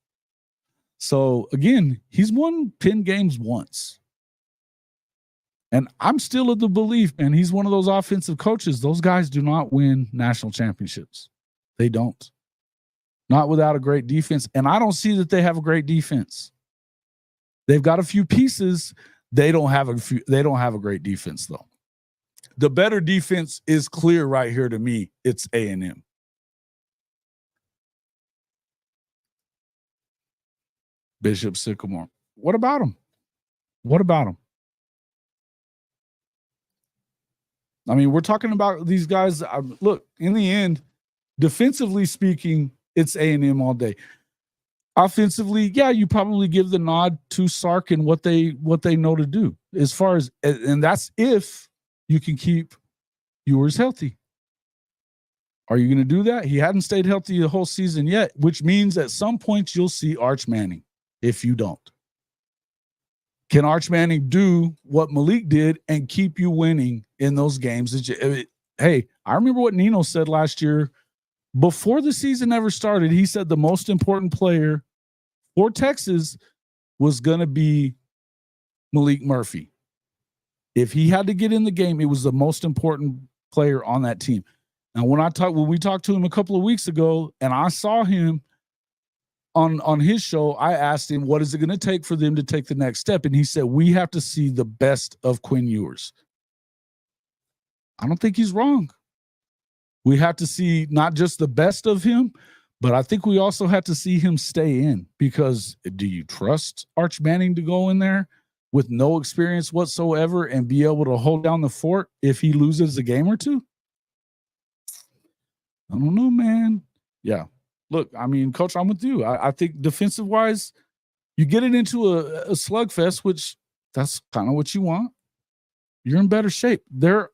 So again, he's won 10 games once. And I'm still of the belief, man, he's one of those offensive coaches. Those guys do not win national championships. They don't. Not without a great defense. And I don't see that they have a great defense. They've got a few pieces. They don't have a great defense, though. The better defense is clear right here to me. It's A&M. Bishop Sycamore. What about them? I mean, we're talking about these guys. Look, in the end, defensively speaking, it's A&M all day. Offensively, yeah, you probably give the nod to Sark and what they know to do. As far as, and that's if you can keep Ewers healthy. Are you going to do that? He hadn't stayed healthy the whole season yet, which means at some point you'll see Arch Manning if you don't. Can Arch Manning do what Malik did and keep you winning in those games? Hey, I remember what Nino said last year before the season ever started. He said the most important player for Texas was going to be Malik Murphy. If he had to get in the game, it was the most important player on that team. Now, when we talked to him a couple of weeks ago and I saw him on his show, I asked him, what is it going to take for them to take the next step? And he said, we have to see the best of Quinn Ewers. I don't think he's wrong. We have to see not just the best of him, but I think we also have to see him stay in, because do you trust Arch Manning to go in there with no experience whatsoever and be able to hold down the fort if he loses a game or two? I don't know, man. Yeah. Look, I mean, Coach, I'm with you. I think defensive-wise, you get it into a slugfest, which that's kind of what you want. You're in better shape. Their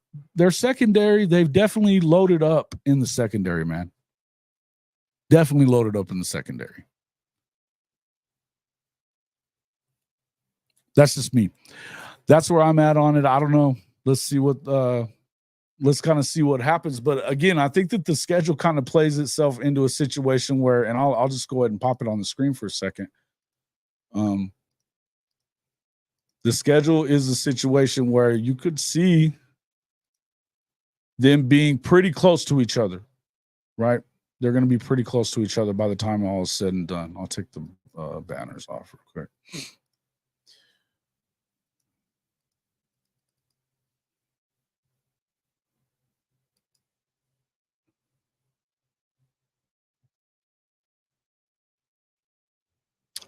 secondary, they've definitely loaded up in the secondary, man. Definitely loaded up in the secondary. That's just me. That's where I'm at on it. I don't know. Let's see what let's kind of see what happens. But again, I think that the schedule kind of plays itself into a situation where, and I'll just go ahead and pop it on the screen for a second. The schedule is a situation where you could see them being pretty close to each other, right? They're going to be pretty close to each other by the time all is said and done. I'll take the banners off real quick.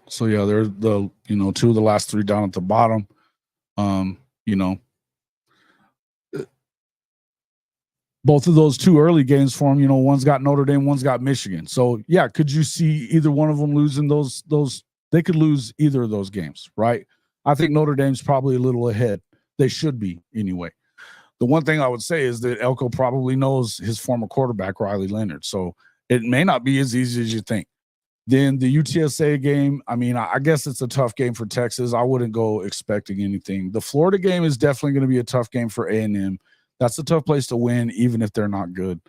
So yeah, they're the, you know, 2 of the last 3 down at the bottom. You know, both of those 2 early games for them, you know, one's got Notre Dame, one's got Michigan. So yeah, could you see either one of them losing those? They could lose either of those games, right? I think Notre Dame's probably a little ahead. They should be anyway. The one thing I would say is that Elko probably knows his former quarterback, Riley Leonard. So it may not be as easy as you think. Then the UTSA game, I mean, I guess it's a tough game for Texas. I wouldn't go expecting anything. The Florida game is definitely going to be a tough game for A&M. That's a tough place to win, even if they're not good.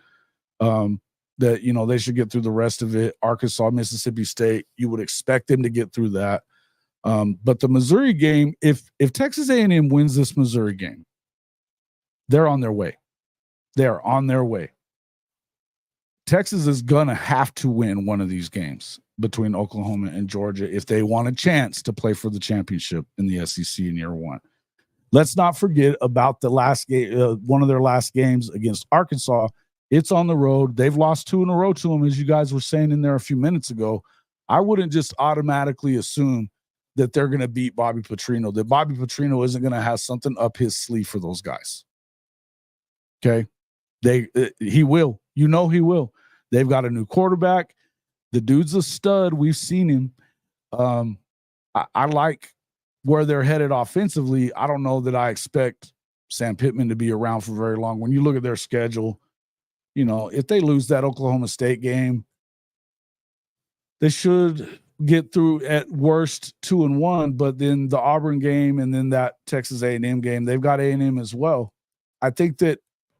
That, you know, they should get through the rest of it. Arkansas, Mississippi State, you would expect them to get through that. But the Missouri game, if Texas A&M wins this Missouri game, they're on their way. They are on their way. Texas is going to have to win one of these games between Oklahoma and Georgia if they want a chance to play for the championship in the SEC in year 1. Let's not forget about the last game, one of their last games against Arkansas. It's on the road. They've lost 2 in a row to them, as you guys were saying in there a few minutes ago. I wouldn't just automatically assume that they're going to beat Bobby Petrino, that Bobby Petrino isn't going to have something up his sleeve for those guys. Okay? He will. You know he will. They've got a new quarterback. The dude's a stud. We've seen him. I like where they're headed offensively. I don't know that I expect Sam Pittman to be around for very long. When you look at their schedule, you know, if they lose that Oklahoma State game, they should get through at worst 2-1, but then the Auburn game and then that Texas A&M game, they've got A&M as well. I think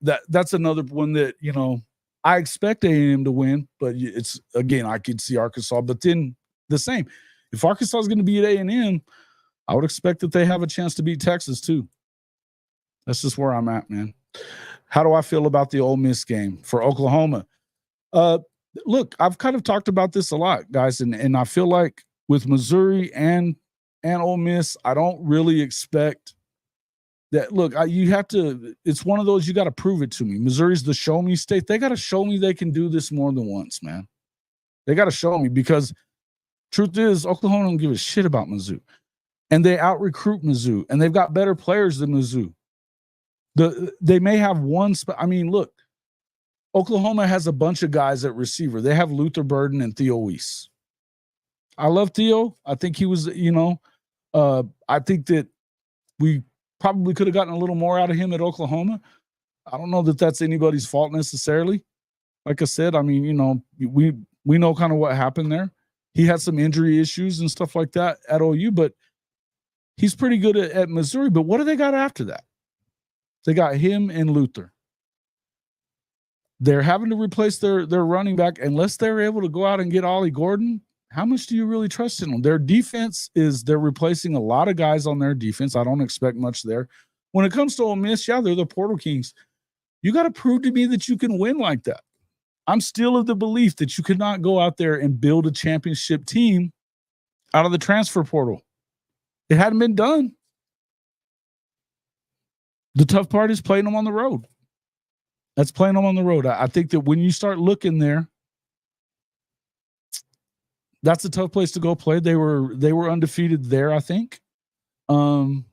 that's another one that, you know, I expect A&M to win, but it's, again, I could see Arkansas, but then the same. If Arkansas is going to beat A&M, I would expect that they have a chance to beat Texas too. That's just where I'm at, man. How do I feel about the Ole Miss game for Oklahoma? Look, I've kind of talked about this a lot, guys, and I feel like with Missouri and Ole Miss, I don't really expect that. Look, you have to, it's one of those, you got to prove it to me. Missouri's the show me state. They got to show me they can do this more than once, man. They got to show me, because truth is, Oklahoma don't give a shit about Mizzou. And they out-recruit Mizzou, and they've got better players than Mizzou. They may have one spot. I mean, look, Oklahoma has a bunch of guys at receiver. They have Luther Burden and Theo Weiss. I love Theo. I think he was, you know, I think that we probably could have gotten a little more out of him at Oklahoma. I don't know that that's anybody's fault necessarily. Like I said, I mean, you know, we know kind of what happened there. He had some injury issues and stuff like that at OU, but he's pretty good at Missouri. But what do they got after that? They got him and Luther. They're having to replace their running back unless they're able to go out and get Ollie Gordon. How much do you really trust in them? Their defense is, they're replacing a lot of guys on their defense. I don't expect much there. When it comes to Ole Miss, yeah, they're the Portal Kings. You got to prove to me that you can win like that. I'm still of the belief that you could not go out there and build a championship team out of the transfer portal. It hadn't been done. The tough part is playing them on the road. That's playing them on the road. I think that when you start looking there, that's a tough place to go play. They were undefeated there, I think. Kind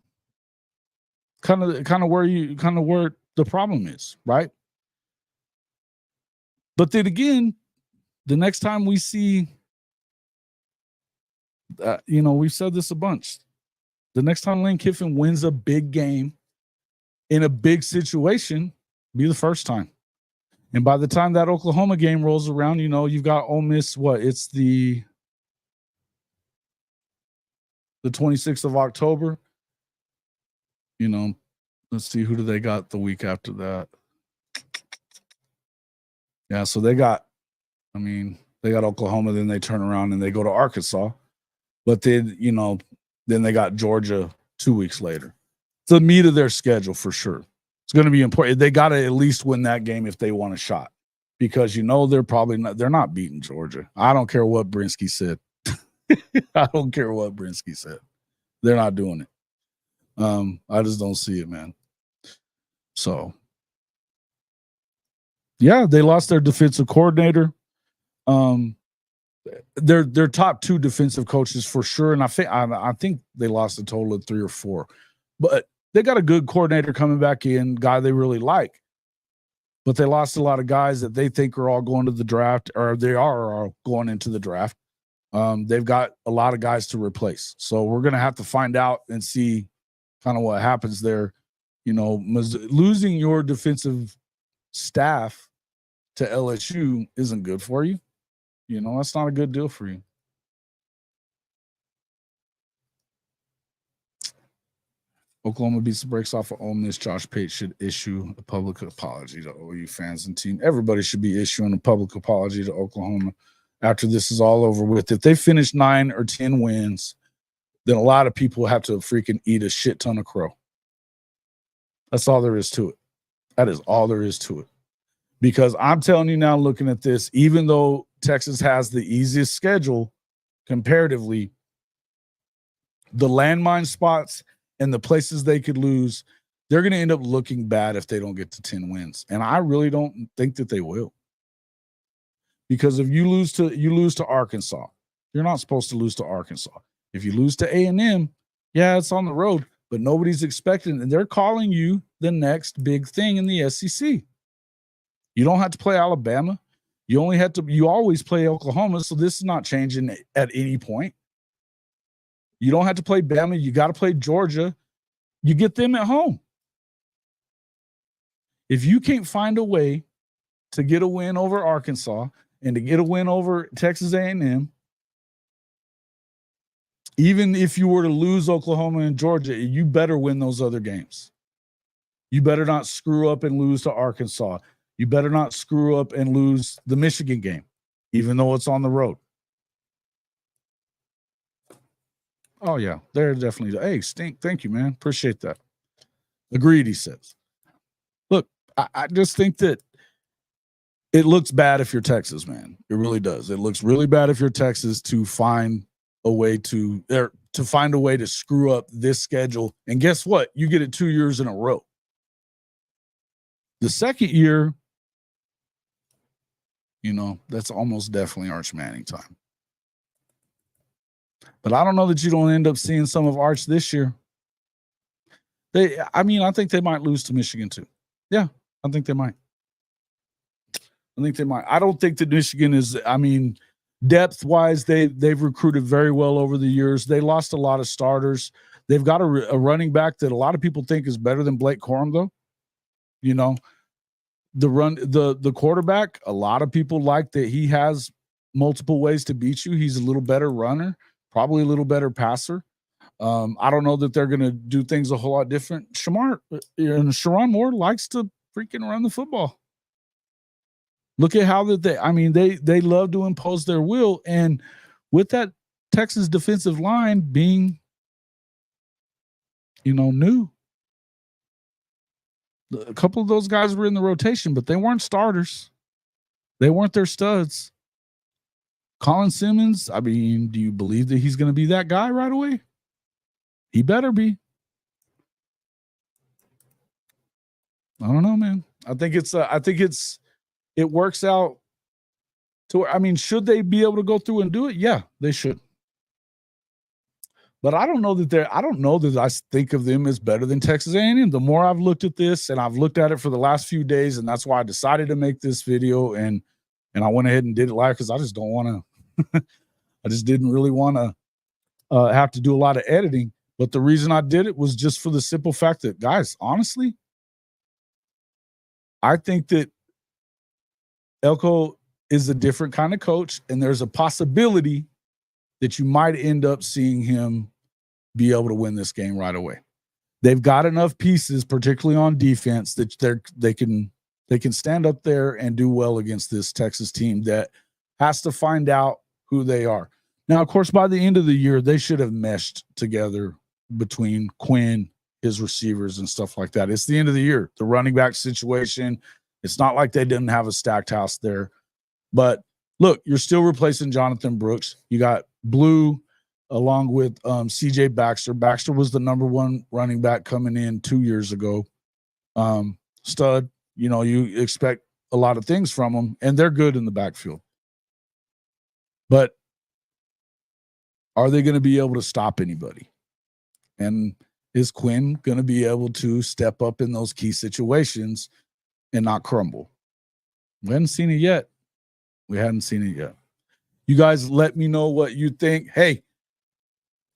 of where the problem is, right? But then again, the next time we see, you know, we've said this a bunch. The next time Lane Kiffin wins a big game in a big situation, be the first time. And by the time that Oklahoma game rolls around, you know, you've got Ole Miss, it's the 26th of October. You know, let's see, who do they got the week after that? Yeah, so they got Oklahoma, then they turn around and they go to Arkansas. But then, you know, then they got Georgia 2 weeks later. It's the meat of their schedule for sure. It's going to be important. They got to at least win that game if they want a shot, because, you know, they're not beating Georgia. I don't care what Brinsky said. I don't care what Brinsky said. They're not doing it. I just don't see it, man. So, yeah, they lost their defensive coordinator. they're top 2 defensive coaches for sure, and I think they lost a total of 3 or 4, but they got a good coordinator coming back in, guy they really like. But they lost a lot of guys that they think are all going to the draft, or they are all going into the draft. They've got a lot of guys to replace, so we're going to have to find out and see kind of what happens there. You know, losing your defensive staff to LSU isn't good for you. You know, that's not a good deal for you. Oklahoma beats the brakes off of Ole Miss. Josh Pate should issue a public apology to OU fans and team. Everybody should be issuing a public apology to Oklahoma after this is all over with. If they finish 9 or 10 wins, then a lot of people have to freaking eat a shit ton of crow. That's all there is to it. That is all there is to it. Because I'm telling you now, looking at this, even though Texas has the easiest schedule comparatively, the landmine spots and the places they could lose, they're going to end up looking bad if they don't get to 10 wins. And I really don't think that they will. Because if you lose to Arkansas, you're not supposed to lose to Arkansas. If you lose to A&M, yeah, it's on the road, but nobody's expecting, and they're calling you the next big thing in the SEC. You don't have to play Alabama. You always play Oklahoma, so this is not changing at any point. You don't have to play Bama. You got to play Georgia. You get them at home. If you can't find a way to get a win over Arkansas and to get a win over Texas A&M, even if you were to lose Oklahoma and Georgia, you better win those other games. You better not screw up and lose to Arkansas. You better not screw up and lose the Michigan game, even though it's on the road. Oh, yeah, they're definitely. Hey, Stink, thank you, man. Appreciate that. Agreed, he says. Look, I just think that it looks bad if you're Texas, man. It really does. It looks really bad if you're Texas to find a way to screw up this schedule. And guess what? You get it 2 years in a row. The second year, you know, that's almost definitely Arch Manning time. But I don't know that you don't end up seeing some of Arch this year. I think they might lose to Michigan too. Yeah, I think they might. I don't think that Michigan is, depth-wise, they've recruited very well over the years. They lost a lot of starters. They've got a running back that a lot of people think is better than Blake Corum, though. You know, the quarterback, a lot of people like that he has multiple ways to beat you. He's a little better runner, probably a little better passer. I don't know that they're going to do things a whole lot different. Sharon Moore likes to freaking run the football. Look at how they love to impose their will. And with that Texas defensive line being, new, a couple of those guys were in the rotation, but they weren't starters. They weren't their studs. Colin Simmons, do you believe that he's going to be that guy right away? He better be. I don't know, man. I think it works out to where, should they be able to go through and do it? Yeah, they should. But I don't know that I think of them as better than Texas A&M. The more I've looked at this, and I've looked at it for the last few days, and that's why I decided to make this video, and I went ahead and did it live because I just don't want to I just didn't really want to have to do a lot of editing. But the reason I did it was just for the simple fact that, guys, honestly, I think that Elko is a different kind of coach, and there's a possibility that you might end up seeing him be able to win this game right away. They've got enough pieces, particularly on defense, that they can stand up there and do well against this Texas team that has to find out who they are. Now, of course, by the end of the year, they should have meshed together between Quinn, his receivers, and stuff like that. It's the end of the year. The running back situation, it's not like they didn't have a stacked house there. But look, you're still replacing Jonathan Brooks. You got Blue along with CJ Baxter. Baxter was the #1 running back coming in 2 years ago. Stud, you expect a lot of things from them, and they're good in the backfield. But Are they going to be able to stop anybody? And is Quinn going to be able to step up in those key situations and not crumble? We hadn't seen it yet. We hadn't seen it yet. You guys let me know what you think. Hey,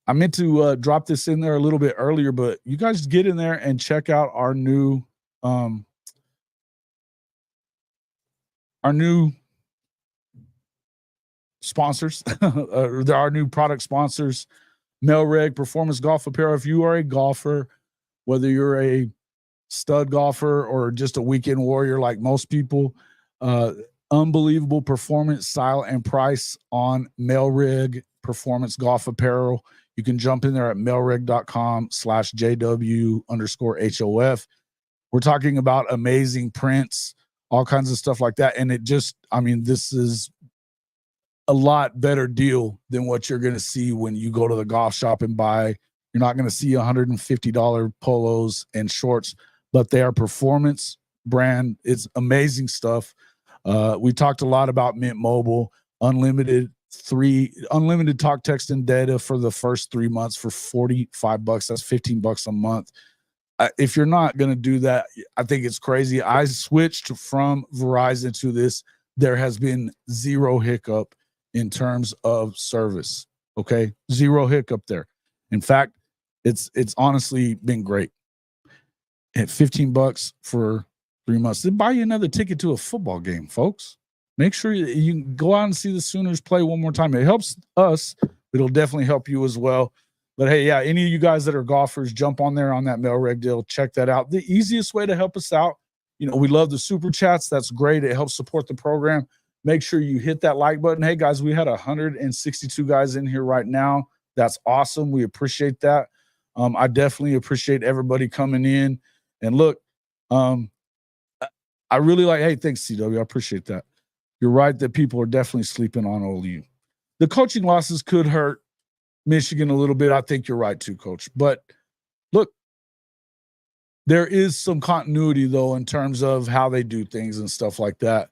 I meant to drop this in there a little bit earlier, but you guys get in there and check out our new sponsors, our new product sponsors, MAELREG Performance Golf Apparel. If you are a golfer, whether you're a stud golfer or just a weekend warrior like most people, unbelievable performance, style, and price on MAELREG Performance Golf Apparel. You can jump in there at maelreg.com/JW_HOF. We're talking about amazing prints, all kinds of stuff like that. And it just, I mean, this is a lot better deal than what you're going to see when you go to the golf shop and buy. You're not going to see $150 polos and shorts, but they are performance brand. It's amazing stuff. We talked a lot about Mint Mobile, unlimited talk, text, and data for the first 3 months for $45. That's $15 a month. If you're not going to do that, I think it's crazy. I switched from Verizon to this. There has been zero hiccup in terms of service. Okay. Zero hiccup there. In fact, it's honestly been great. At $15 for 3 months, they buy you another ticket to a football game, folks. Make sure you can go out and see the Sooners play one more time. It helps us. It'll definitely help you as well. But hey, yeah, any of you guys that are golfers, jump on there on that MAELREG deal. Check that out. The easiest way to help us out, you know, we love the super chats. That's great. It helps support the program. Make sure you hit that like button. Hey, guys, we had 162 guys in here right now. That's awesome. We appreciate that. I definitely appreciate everybody coming in. And look, I really like, hey, thanks, CW. I appreciate that. You're right that people are definitely sleeping on OLU. The coaching losses could hurt Michigan a little bit. I think you're right too, Coach. But look, there is some continuity, though, in terms of how they do things and stuff like that.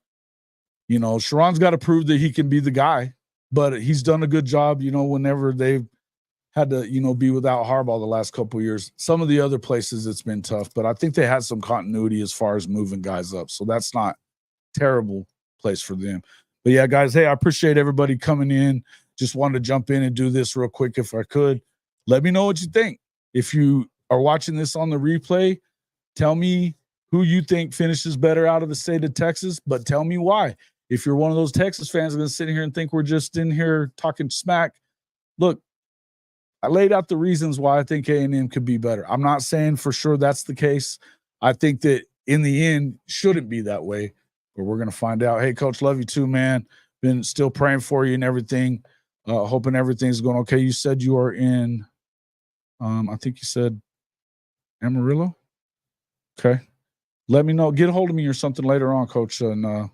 You know, Sharon's got to prove that he can be the guy, but he's done a good job, you know, whenever they've had to, you know, be without Harbaugh the last couple of years. Some of the other places it's been tough, but I think they had some continuity as far as moving guys up. So that's not terrible place for them. But yeah, guys, hey, I appreciate everybody coming in. Just wanted to jump in and do this real quick if I could. Let me know what you think. If you are watching this on the replay, tell me who you think finishes better out of the state of Texas, but tell me why. If you're one of those Texas fans going to sit here and think we're just in here talking smack, look, I laid out the reasons why I think A&M could be better. I'm not saying for sure that's the case. I think that in the end, shouldn't be that way, but we're going to find out. Hey, Coach, love you too, man. Been still praying for you and everything. Hoping everything's going okay. You said you are in, I think you said Amarillo. Okay. Let me know. Get a hold of me or something later on, Coach. And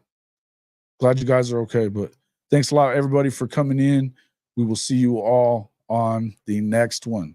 glad you guys are okay. But thanks a lot, everybody, for coming in. We will see you all on the next one.